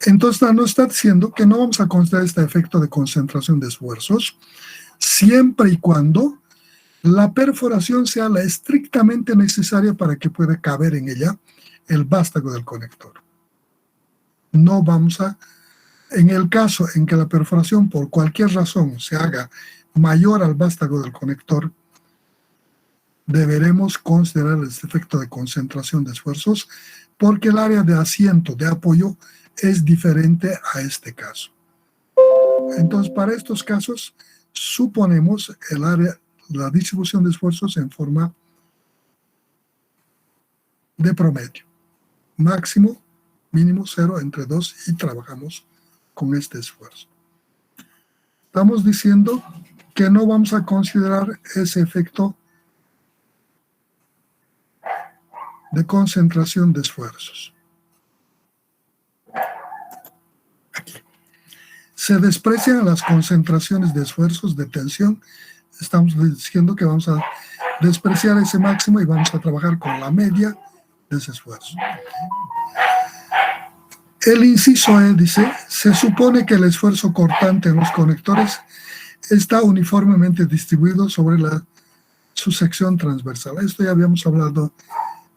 [SPEAKER 1] Entonces nos está diciendo que no vamos a considerar este efecto de concentración de esfuerzos siempre y cuando la perforación sea la estrictamente necesaria para que pueda caber en ella el vástago del conector. No vamos a, en el caso en que la perforación por cualquier razón se haga mayor al vástago del conector, deberemos considerar el efecto de concentración de esfuerzos porque el área de asiento, de apoyo, es diferente a este caso. Entonces, para estos casos, suponemos el área, la distribución de esfuerzos en forma de promedio. Máximo, mínimo, 0, entre 2 y trabajamos con este esfuerzo. Estamos diciendo que no vamos a considerar ese efecto de concentración de esfuerzos. Aquí. Se desprecian las concentraciones de esfuerzos de tensión. Estamos diciendo que vamos a despreciar ese máximo y vamos a trabajar con la media de ese esfuerzo. El inciso E dice, se supone que el esfuerzo cortante en los conectores está uniformemente distribuido sobre su sección transversal. Esto ya habíamos hablado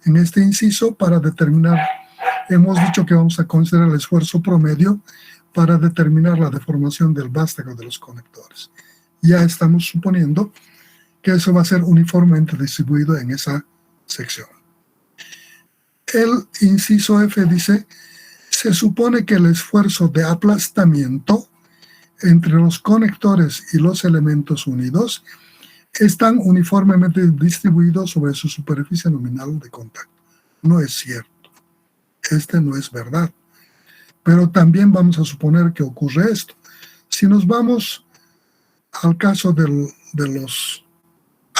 [SPEAKER 1] en este inciso para determinar, hemos dicho que vamos a considerar el esfuerzo promedio para determinar la deformación del vástago de los conectores. Ya estamos suponiendo que eso va a ser uniformemente distribuido en esa sección. El inciso F dice, se supone que el esfuerzo de aplastamiento entre los conectores y los elementos unidos están uniformemente distribuidos sobre su superficie nominal de contacto. No es cierto. Este no es verdad. Pero también vamos a suponer que ocurre esto. Si nos vamos al caso de los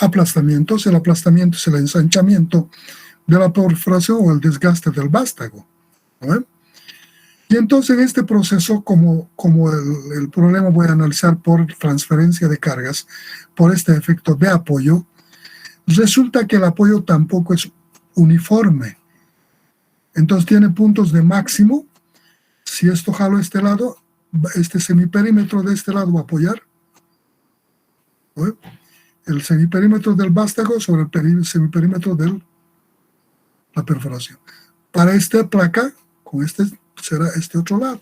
[SPEAKER 1] aplastamientos, el aplastamiento es el ensanchamiento de la perforación o el desgaste del vástago, ¿no? Y entonces en este proceso, como el problema voy a analizar por transferencia de cargas, por este efecto de apoyo, resulta que el apoyo tampoco es uniforme. Entonces tiene puntos de máximo. Si esto jalo a este lado, este semiperímetro de este lado va a apoyar, ¿no? El semiperímetro del vástago sobre el semiperímetro de la perforación. Para esta placa, con este será este otro lado.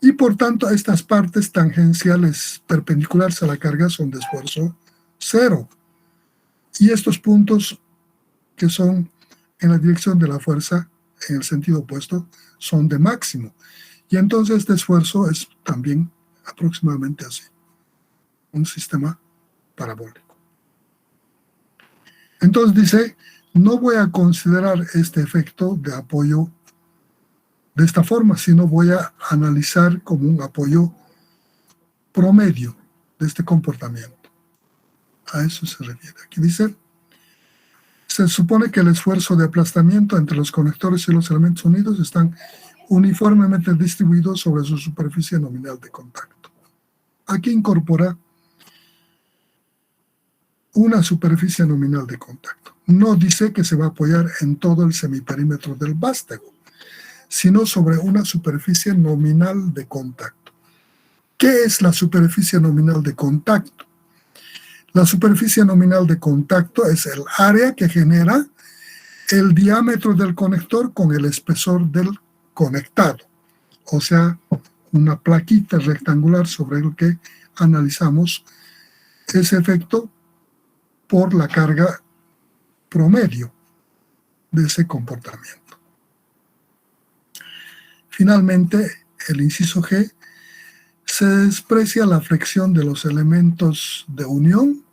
[SPEAKER 1] Y por tanto, estas partes tangenciales perpendiculares a la carga son de esfuerzo cero. Y estos puntos que son en la dirección de la fuerza, en el sentido opuesto, son de máximo. Y entonces este esfuerzo es también aproximadamente así. Un sistema parabólico. Entonces dice, no voy a considerar este efecto de apoyo de esta forma, sino voy a analizar como un apoyo promedio de este comportamiento. A eso se refiere. Aquí dice, se supone que el esfuerzo de aplastamiento entre los conectores y los elementos unidos están uniformemente distribuidos sobre su superficie nominal de contacto. Aquí incorpora una superficie nominal de contacto. No dice que se va a apoyar en todo el semiperímetro del vástago, sino sobre una superficie nominal de contacto. ¿Qué es la superficie nominal de contacto? La superficie nominal de contacto es el área que genera el diámetro del conector con el espesor del conectado, o sea, una plaquita rectangular sobre el que analizamos ese efecto por la carga promedio de ese comportamiento. Finalmente, el inciso G, se desprecia la fricción de los elementos de unión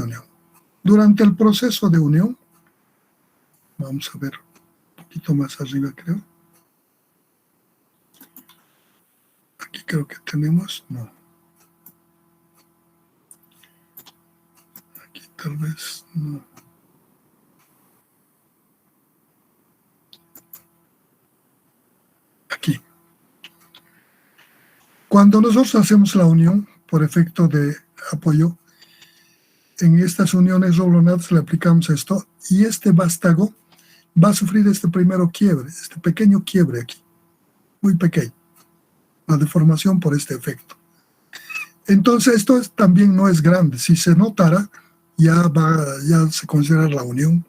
[SPEAKER 1] de unión. Durante el proceso de unión, vamos a ver un poquito más arriba, creo. Aquí creo que tenemos, no. Aquí tal vez, no. Aquí. Cuando nosotros hacemos la unión por efecto de apoyo, en estas uniones roblonadas le aplicamos esto y este vástago va a sufrir este primero quiebre, este pequeño quiebre aquí, muy pequeño, la deformación por este efecto. Entonces esto también no es grande, si se notara ya se considera la unión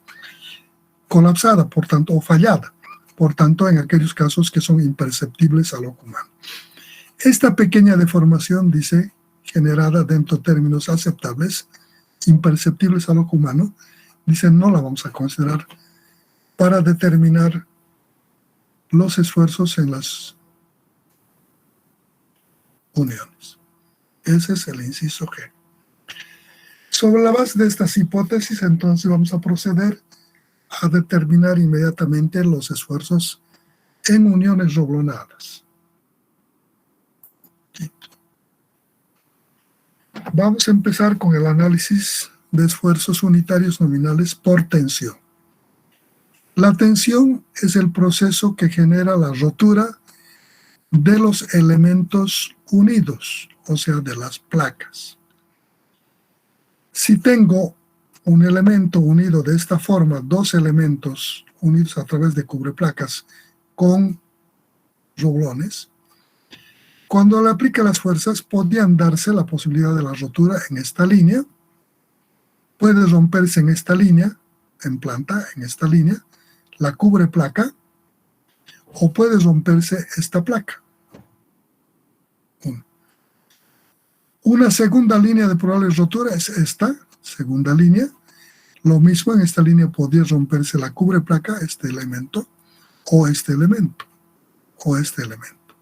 [SPEAKER 1] colapsada, por tanto, o fallada, por tanto en aquellos casos que son imperceptibles al ojo humano. Esta pequeña deformación, dice, generada dentro de términos aceptables, imperceptibles al ojo humano, dice, no la vamos a considerar para determinar los esfuerzos en las uniones. Ese es el inciso G. Sobre la base de estas hipótesis, entonces vamos a proceder a determinar inmediatamente los esfuerzos en uniones roblonadas. Vamos a empezar con el análisis de esfuerzos unitarios nominales por tensión. La tensión es el proceso que genera la rotura de los elementos unidos, o sea, de las placas. Si tengo un elemento unido de esta forma, dos elementos unidos a través de cubreplacas con roblones, cuando le aplique las fuerzas podrían darse la posibilidad de la rotura en esta línea, puede romperse en esta línea, en planta, en esta línea, la cubreplaca, o puede romperse esta placa. Una segunda línea de probable rotura es esta, segunda línea. Lo mismo en esta línea podría romperse la cubreplaca, este elemento, o este elemento, o este elemento.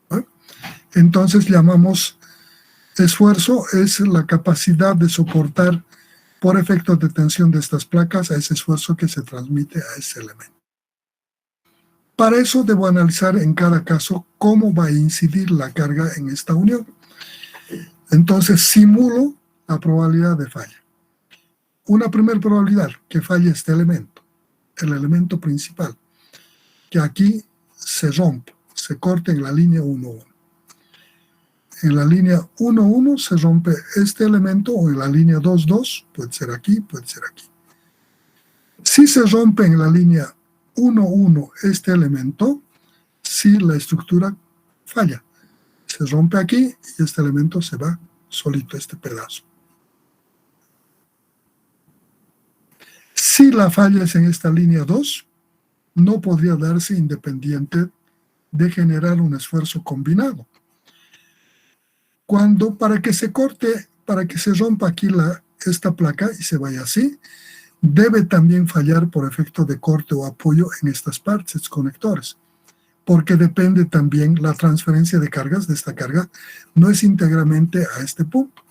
[SPEAKER 1] ¿Vale? Entonces llamamos esfuerzo, es la capacidad de soportar por efecto de tensión de estas placas a ese esfuerzo que se transmite a ese elemento. Para eso debo analizar en cada caso cómo va a incidir la carga en esta unión. Entonces simulo la probabilidad de falla. Una primera probabilidad, que falle este elemento, el elemento principal, que aquí se rompe, se corta en la línea 1,1. En la línea 1,1 se rompe este elemento, o en la línea 2,2, puede ser aquí, puede ser aquí. Si se rompe en la línea 1,1 este elemento, si la estructura falla, se rompe aquí y este elemento se va solito, este pedazo. Si la falla es en esta línea 2, no podría darse independiente de generar un esfuerzo combinado. Para que se corte, para que se rompa aquí esta placa y se vaya así, debe también fallar por efecto de corte o apoyo en estas partes, conectores, porque depende también la transferencia de cargas de esta carga, no es íntegramente a este punto.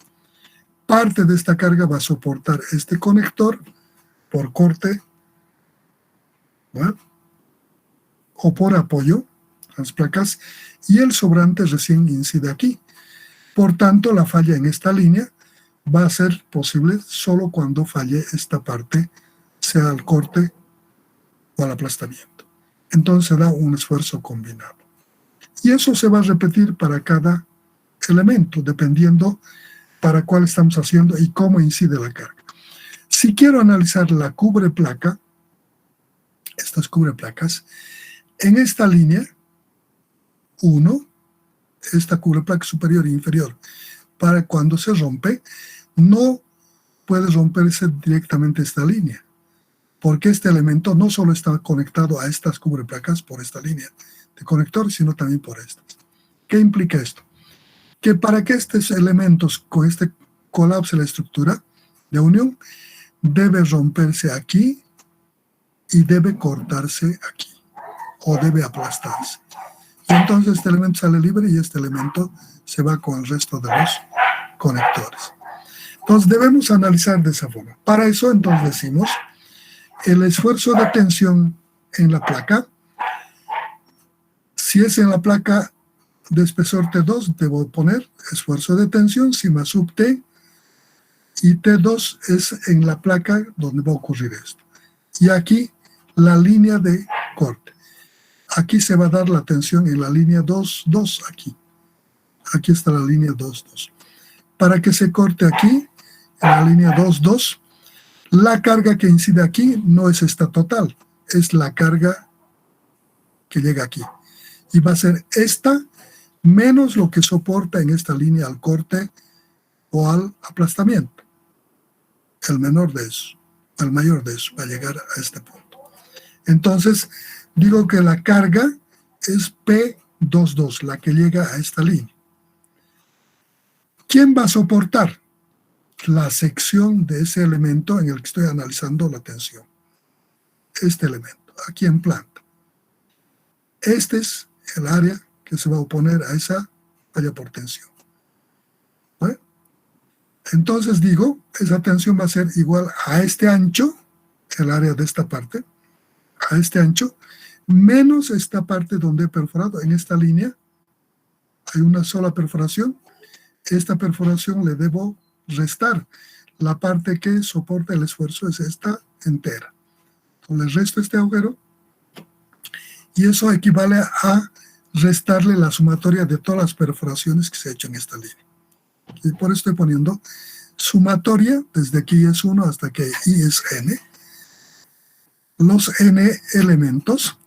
[SPEAKER 1] Parte de esta carga va a soportar este conector por corte, ¿no?, o por apoyo, las placas, y el sobrante recién incide aquí. Por tanto, la falla en esta línea va a ser posible solo cuando falle esta parte, sea el corte o el aplastamiento. Entonces da un esfuerzo combinado. Y eso se va a repetir para cada elemento, dependiendo para cuál estamos haciendo y cómo incide la carga. Si quiero analizar la cubre placa, estas cubre placas, en esta línea 1, esta cubre placa superior e inferior, para cuando se rompe, no puede romperse directamente esta línea, porque este elemento no solo está conectado a estas cubre placas por esta línea de conector, sino también por estas. ¿Qué implica esto? Que para que estos elementos con este colapse la estructura de unión, debe romperse aquí y debe cortarse aquí, o debe aplastarse. Y entonces este elemento sale libre y este elemento se va con el resto de los conectores. Entonces debemos analizar de esa forma. Para eso entonces decimos, el esfuerzo de tensión en la placa, si es en la placa de espesor T2, debo poner esfuerzo de tensión, sigma sub T, y T2 es en la placa donde va a ocurrir esto. Y aquí la línea de corte. Aquí se va a dar la tensión en la línea 2, 2, aquí. Aquí está la línea 2, 2. Para que se corte aquí, en la línea 2, 2, la carga que incide aquí no es esta total, es la carga que llega aquí. Y va a ser esta menos lo que soporta en esta línea al corte o al aplastamiento. El menor de eso, el mayor de eso, va a llegar a este punto. Entonces, digo que la carga es P22, la que llega a esta línea. ¿Quién va a soportar? La sección de ese elemento en el que estoy analizando la tensión. Este elemento, aquí en planta. Este es el área que se va a oponer a esa falla por tensión. ¿Vale? Entonces digo, esa tensión va a ser igual a este ancho, el área de esta parte, a este ancho, menos esta parte donde he perforado. En esta línea hay una sola perforación. Esta perforación le debo restar. La parte que soporta el esfuerzo es esta entera. Entonces le resto este agujero y eso equivale a restarle la sumatoria de todas las perforaciones que se ha hecho en esta línea. Y por eso estoy poniendo sumatoria, desde aquí es 1 hasta que I es N, los N elementos,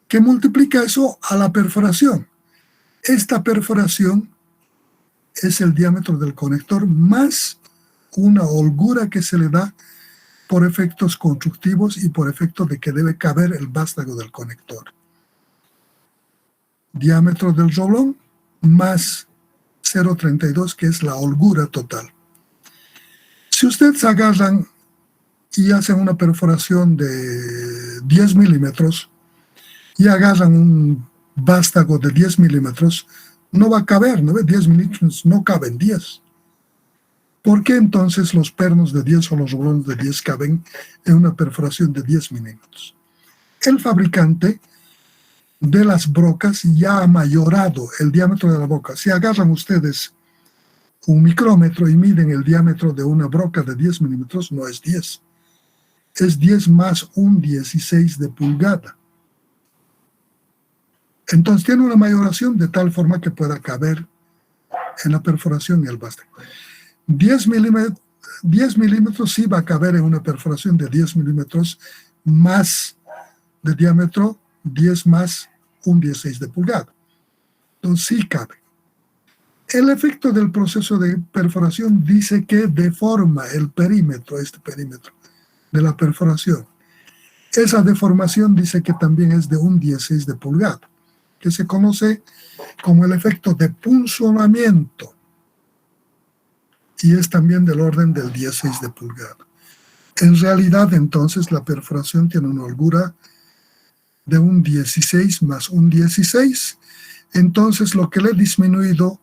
[SPEAKER 1] que multiplica eso a la perforación. Esta perforación es el diámetro del conector más una holgura que se le da por efectos constructivos y por efecto de que debe caber el vástago del conector. Diámetro del rolón más 0,32, que es la holgura total. Si ustedes agarran y hacen una perforación de 10 milímetros y agarran un vástago de 10 milímetros, no va a caber, ¿no? 10 milímetros no caben 10. ¿Por qué entonces los pernos de 10 o los rolones de 10 caben en una perforación de 10 milímetros? El fabricante de las brocas ya ha mayorado el diámetro de la broca. Si agarran ustedes un micrómetro y miden el diámetro de una broca de 10 milímetros, no es 10. Es 10 más un 16 de pulgada. Entonces tiene una mayoración de tal forma que pueda caber en la perforación y el vástago. 10 milímetros sí va a caber en una perforación de 10 milímetros más de diámetro, 10 más un 16 de pulgada. Entonces sí cabe. El efecto del proceso de perforación dice que deforma el perímetro, este perímetro de la perforación. Esa deformación dice que también es de un 16 de pulgada, que se conoce como el efecto de punzonamiento y es también del orden del 16 de pulgada. En realidad, entonces, la perforación tiene una holgura de un 16 más un 16. Entonces, lo que le he disminuido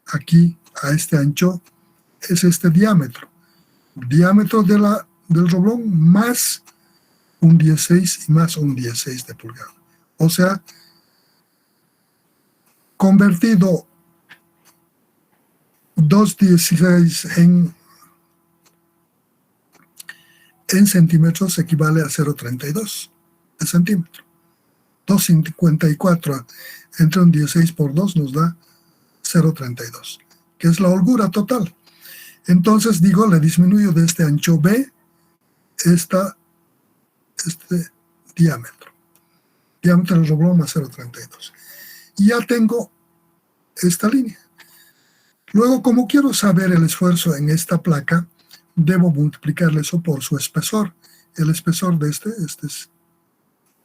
[SPEAKER 1] aquí a este ancho es este diámetro. Diámetro del roblón más un 16 y más un 16 de pulgada. O sea, convertido 2,16 en centímetros equivale a 0,32 de centímetro. 2,54 entre un 16 por 2 nos da 0,32, que es la holgura total. Entonces digo, le disminuyo de este ancho B este diámetro del roblón más 0,32. Y ya tengo esta línea. Luego, como quiero saber el esfuerzo en esta placa, debo multiplicarle eso por su espesor. El espesor de este es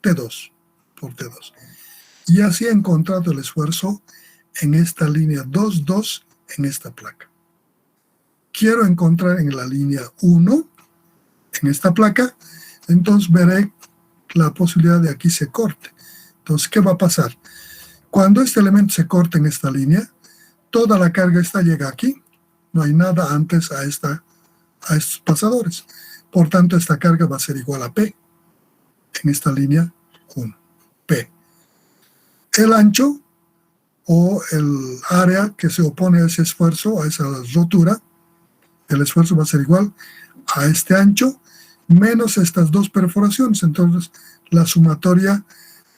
[SPEAKER 1] T2 por T2. Y así he encontrado el esfuerzo en esta línea 2,2 en esta placa. Quiero encontrar en la línea 1, en esta placa, entonces veré la posibilidad de aquí se corte. Entonces, ¿qué va a pasar? Cuando este elemento se corte en esta línea, toda la carga esta llega aquí. No hay nada antes a estos pasadores. Por tanto, esta carga va a ser igual a P en esta línea 1. P. El ancho o el área que se opone a ese esfuerzo, a esa rotura, el esfuerzo va a ser igual a este ancho menos estas dos perforaciones. Entonces, la sumatoria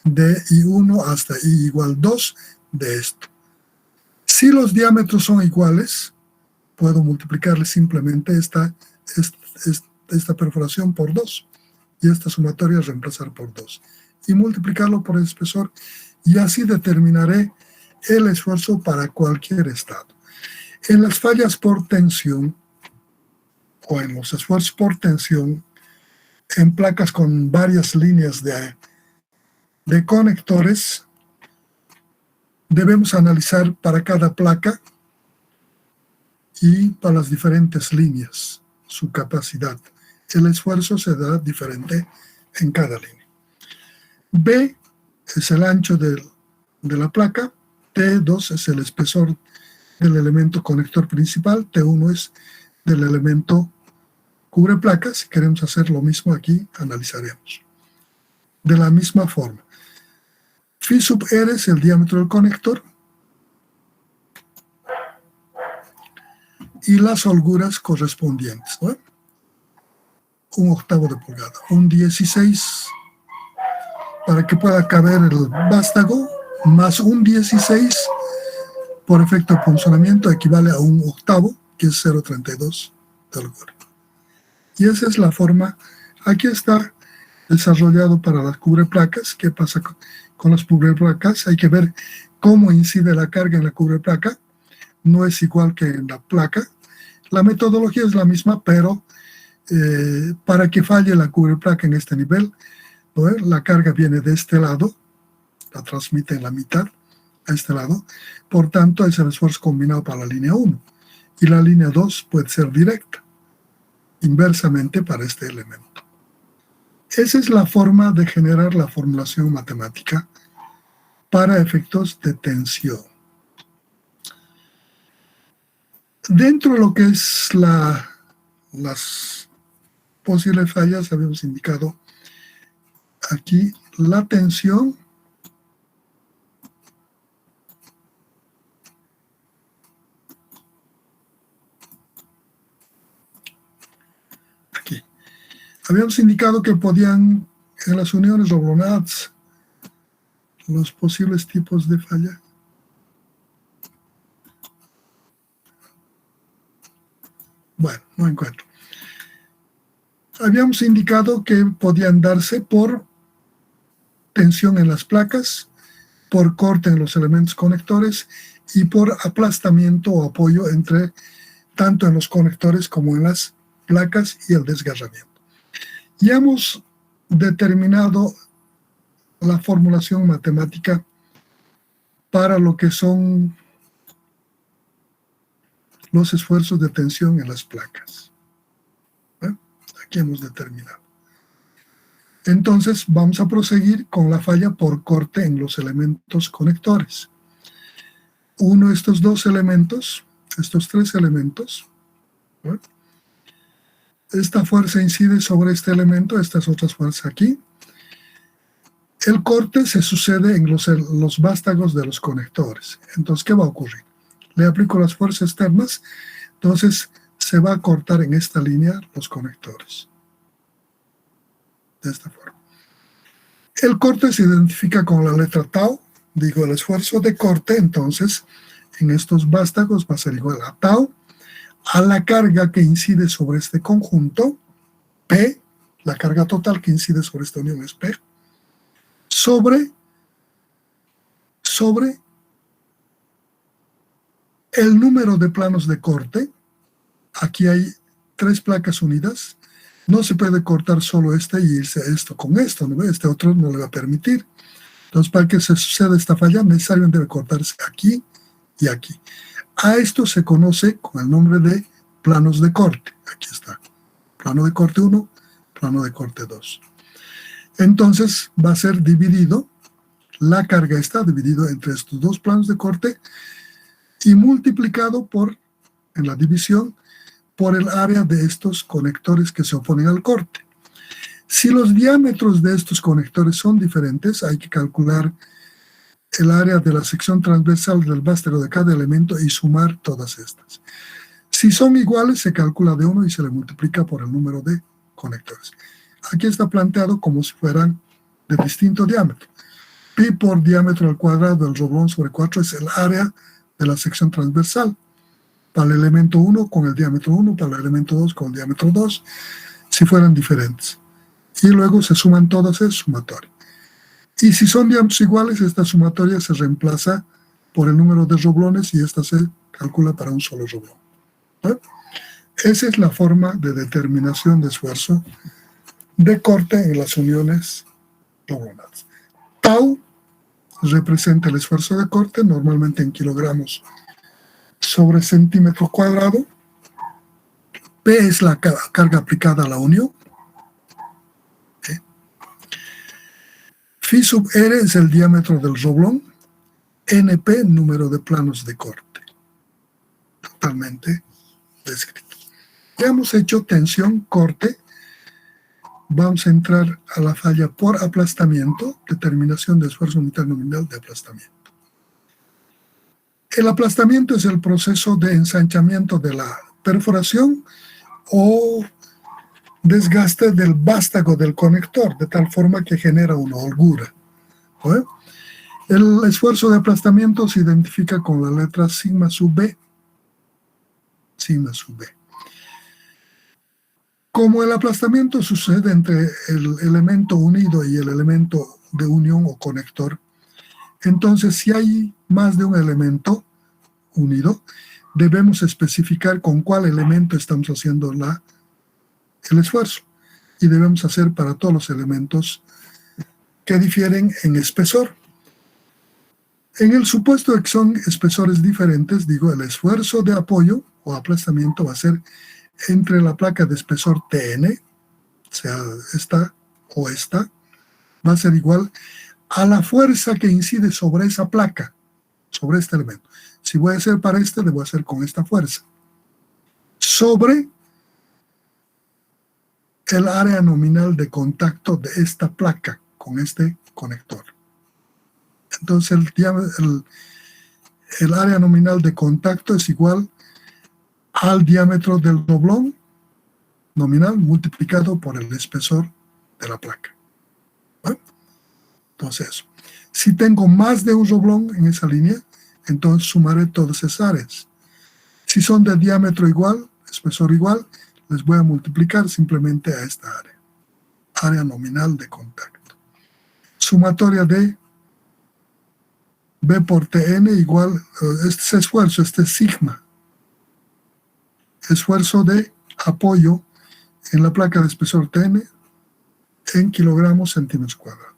[SPEAKER 1] de I1 hasta I igual 2 de esto. Si los diámetros son iguales, puedo multiplicarle simplemente esta perforación por 2 y esta sumatoria reemplazar por 2 y multiplicarlo por el espesor, y así determinaré el esfuerzo para cualquier estado. En las fallas por tensión o en los esfuerzos por tensión en placas con varias líneas de conectores, debemos analizar para cada placa y para las diferentes líneas su capacidad. El esfuerzo se da diferente en cada línea. B es el ancho de la placa, T2 es el espesor del elemento conector principal, T1 es del elemento cubre placas. Si queremos hacer lo mismo aquí, analizaremos. De la misma forma, Phi sub R es el diámetro del conector y las holguras correspondientes, ¿no? 1/8 de pulgada, un 16 para que pueda caber el vástago, más un 16 por efecto de punzonamiento equivale a 1/8, que es 0,32 de holgura. Y esa es la forma. Aquí está desarrollado para las cubreplacas. ¿Qué pasa con las cubreplacas? Hay que ver cómo incide la carga en la cubreplaca. No es igual que en la placa. La metodología es la misma, pero para que falle la cubreplaca en este nivel, ¿no? La carga viene de este lado, la transmite en la mitad a este lado. Por tanto, es el esfuerzo combinado para la línea 1. Y la línea 2 puede ser directa, inversamente para este elemento. Esa es la forma de generar la formulación matemática para efectos de tensión. Dentro de lo que es las posibles fallas, habíamos indicado aquí la tensión aquí. Habíamos indicado que podían, en las uniones roblonadas, los posibles tipos de falla. Bueno, no encuentro. Habíamos indicado que podían darse por tensión en las placas, por corte en los elementos conectores y por aplastamiento o apoyo tanto en los conectores como en las placas y el desgarramiento. Ya hemos determinado la formulación matemática para lo que son los esfuerzos de tensión en las placas. que hemos determinado. Entonces vamos a proseguir con la falla por corte en los elementos conectores. Uno de estos dos elementos, estos tres elementos, ¿no? Esta fuerza incide sobre este elemento, estas otras fuerzas aquí. El corte se sucede en los vástagos de los conectores. Entonces, ¿qué va a ocurrir? Le aplico las fuerzas externas, entonces se va a cortar en esta línea los conectores. De esta forma. El corte se identifica con la letra tau. Digo, el esfuerzo de corte, entonces, en estos vástagos va a ser igual a tau, a la carga que incide sobre este conjunto, P, la carga total que incide sobre esta unión es P, sobre el número de planos de corte. Aquí hay 3 placas unidas. No se puede cortar solo este y irse esto con esto, ¿no? Este otro no le va a permitir. Entonces, para que se suceda esta falla, necesariamente debe cortarse aquí y aquí. A esto se conoce con el nombre de planos de corte. Aquí está. Plano de corte 1, plano de corte 2. Entonces, va a ser dividido, la carga está dividida entre estos dos planos de corte y multiplicado por, en la división, por el área de estos conectores que se oponen al corte. Si los diámetros de estos conectores son diferentes, hay que calcular el área de la sección transversal del vástago de cada elemento y sumar todas estas. Si son iguales, se calcula de 1 y se le multiplica por el número de conectores. Aquí está planteado como si fueran de distinto diámetro. Pi por diámetro al cuadrado del roblón sobre 4 es el área de la sección transversal. Para el elemento 1 con el diámetro 1, para el elemento 2 con el diámetro 2, si fueran diferentes. Y luego se suman todas, es sumatoria. Y si son diámetros iguales, esta sumatoria se reemplaza por el número de roblones y esta se calcula para un solo roblón. ¿Eh? Esa es la forma de determinación de esfuerzo de corte en las uniones roblonadas. Tau representa el esfuerzo de corte, normalmente en kilogramos sobre centímetro cuadrado. P es la carga aplicada a la unión. Phi sub R es el diámetro del roblón. NP, número de planos de corte. Totalmente descrito. Ya hemos hecho tensión, corte. Vamos a entrar a la falla por aplastamiento, determinación de esfuerzo unitario nominal de aplastamiento. El aplastamiento es el proceso de ensanchamiento de la perforación o desgaste del vástago del conector, de tal forma que genera una holgura. ¿Eh? El esfuerzo de aplastamiento se identifica con la letra sigma sub B. Sigma sub B. Como el aplastamiento sucede entre el elemento unido y el elemento de unión o conector, entonces si hay más de un elemento unido, debemos especificar con cuál elemento estamos haciendo el esfuerzo. Y debemos hacer para todos los elementos que difieren en espesor. En el supuesto de que son espesores diferentes, digo, el esfuerzo de apoyo o aplastamiento va a ser entre la placa de espesor TN, sea esta o esta, va a ser igual a la fuerza que incide sobre esa placa, sobre este elemento. Si voy a hacer para este, debo hacer con esta fuerza. Sobre el área nominal de contacto de esta placa con este conector. Entonces el área nominal de contacto es igual al diámetro del roblón nominal multiplicado por el espesor de la placa. ¿Vale? Entonces, si tengo más de un roblón en esa línea, entonces sumaré todas esas áreas. Si son de diámetro igual, espesor igual, les voy a multiplicar simplemente a esta área nominal de contacto. Sumatoria de B por Tn igual, este es esfuerzo, este es sigma. Esfuerzo de apoyo en la placa de espesor Tn en kilogramos centímetros cuadrados.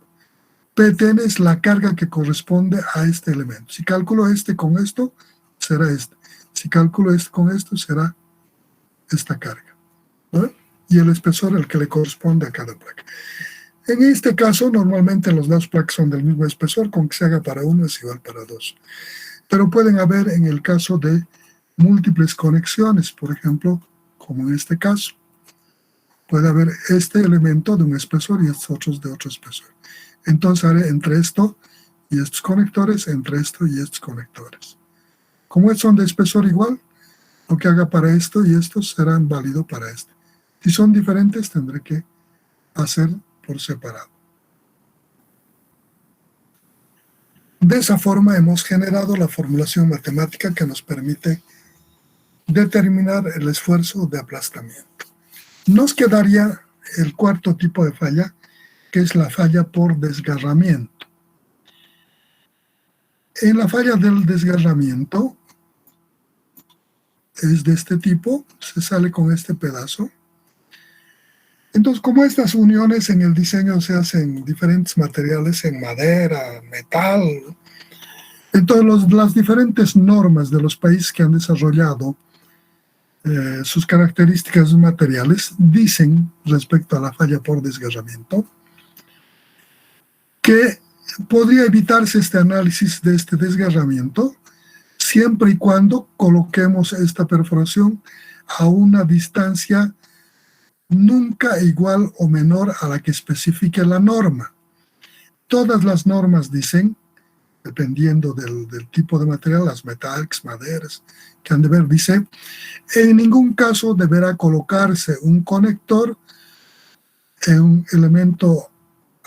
[SPEAKER 1] Ptn es la carga que corresponde a este elemento. Si calculo este con esto, será este. Si calculo este con esto, será esta carga. ¿Vale? y el espesor el que le corresponde a cada placa. En este caso, normalmente los dos placas son del mismo espesor, con que se haga para uno es igual para dos. Pero pueden haber en el caso de múltiples conexiones, por ejemplo, como en este caso. Puede haber este elemento de un espesor y estos otros de otro espesor. Entonces haré entre esto y estos conectores, entre esto y estos conectores. Como son de espesor igual, lo que haga para esto y estos serán válidos para este. Si son diferentes, tendré que hacer por separado. De esa forma hemos generado la formulación matemática que nos permite determinar el esfuerzo de aplastamiento. Nos quedaría el cuarto tipo de falla, que es la falla por desgarramiento. En la falla del desgarramiento es de este tipo, se sale con este pedazo. Entonces, como estas uniones en el diseño se hacen diferentes materiales, en madera, metal, entonces las diferentes normas de los países que han desarrollado sus características materiales dicen respecto a la falla por desgarramiento que podría evitarse este análisis de este desgarramiento siempre y cuando coloquemos esta perforación a una distancia nunca igual o menor a la que especifique la norma. Todas las normas dicen, dependiendo del tipo de material, las metálicas, maderas, que han de ver, dice, en ningún caso deberá colocarse un conector en un elemento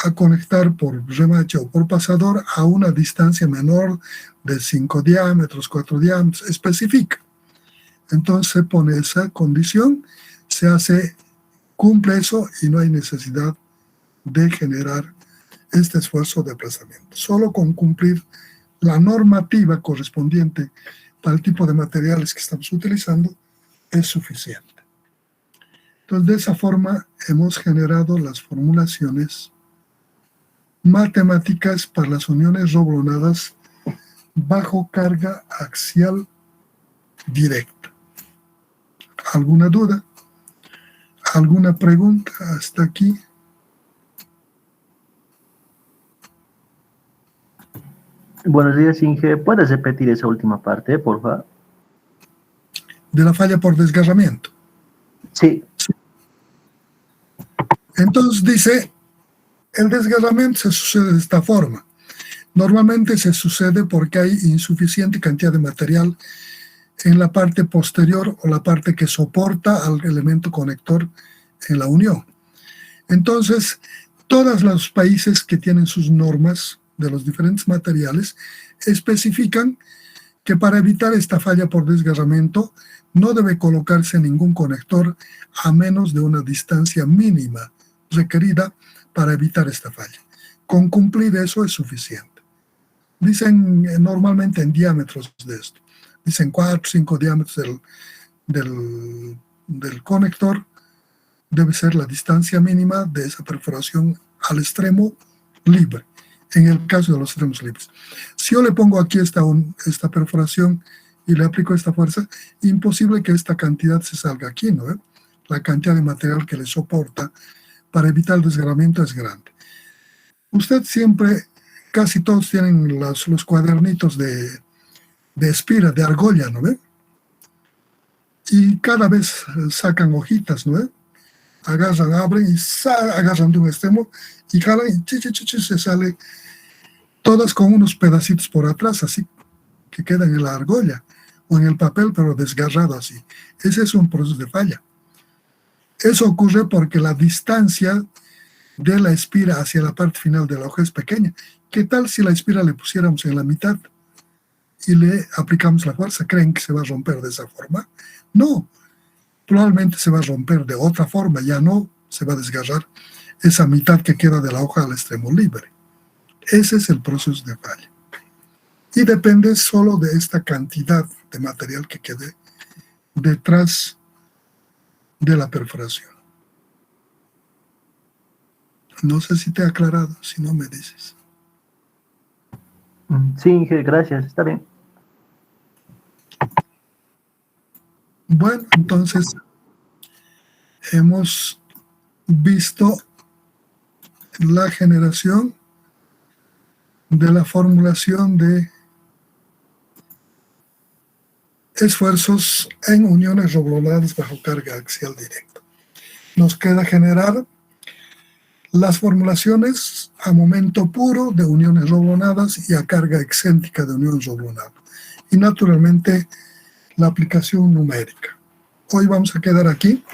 [SPEAKER 1] a conectar por remache o por pasador a una distancia menor de 5 diámetros, 4 diámetros, especifica. Entonces se pone esa condición, se hace, cumple eso y no hay necesidad de generar este esfuerzo de aplazamiento. Solo con cumplir la normativa correspondiente para el tipo de materiales que estamos utilizando es suficiente. Entonces, de esa forma hemos generado las formulaciones matemáticas para las uniones roblonadas bajo carga axial directa. ¿Alguna duda? ¿Alguna pregunta hasta aquí?
[SPEAKER 3] Buenos días, Inge. ¿Puedes repetir esa última parte, por favor?
[SPEAKER 1] De la falla por desgarramiento.
[SPEAKER 3] Sí.
[SPEAKER 1] Entonces dice, el desgarramiento se sucede de esta forma. Normalmente se sucede porque hay insuficiente cantidad de material en la parte posterior o la parte que soporta al elemento conector en la unión. Entonces, todos los países que tienen sus normas de los diferentes materiales especifican que para evitar esta falla por desgarramiento no debe colocarse ningún conector a menos de una distancia mínima requerida para evitar esta falla. Con cumplir eso es suficiente. Dicen normalmente en diámetros de esto. Dicen 4 o 5 diámetros del conector debe ser la distancia mínima de esa perforación al extremo libre, en el caso de los extremos libres. Si yo le pongo aquí esta perforación y le aplico esta fuerza, imposible que esta cantidad se salga aquí, ¿no? La cantidad de material que le soporta para evitar el desgarramiento es grande. Usted siempre, casi todos tienen los cuadernitos de espira, de argolla, ¿no ve? Y cada vez sacan hojitas, ¿no ve? Agarran, abren y agarran de un extremo y jalan y se sale todas con unos pedacitos por atrás, así que quedan en la argolla o en el papel, pero desgarrado así. Ese es un proceso de falla. Eso ocurre porque la distancia de la espira hacia la parte final de la hoja es pequeña. ¿Qué tal si la espira le pusiéramos en la mitad y le aplicamos la fuerza? ¿Creen que se va a romper de esa forma? No, probablemente se va a romper de otra forma, ya no se va a desgarrar esa mitad que queda de la hoja al extremo libre. Ese es el proceso de falla. Y depende solo de esta cantidad de material que quede detrás de la perforación. No sé si te he aclarado, si no me dices.
[SPEAKER 3] Sí, Inge, gracias. Está bien.
[SPEAKER 1] Bueno, entonces, hemos visto la generación de la formulación de esfuerzos en uniones roblonadas bajo carga axial directa. Nos queda generar las formulaciones a momento puro de uniones roblonadas y a carga excéntrica de uniones roblonadas. Y naturalmente la aplicación numérica. Hoy vamos a quedar aquí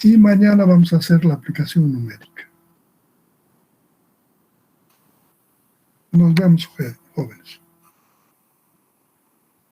[SPEAKER 1] y mañana vamos a hacer la aplicación numérica. Nos vemos, jóvenes.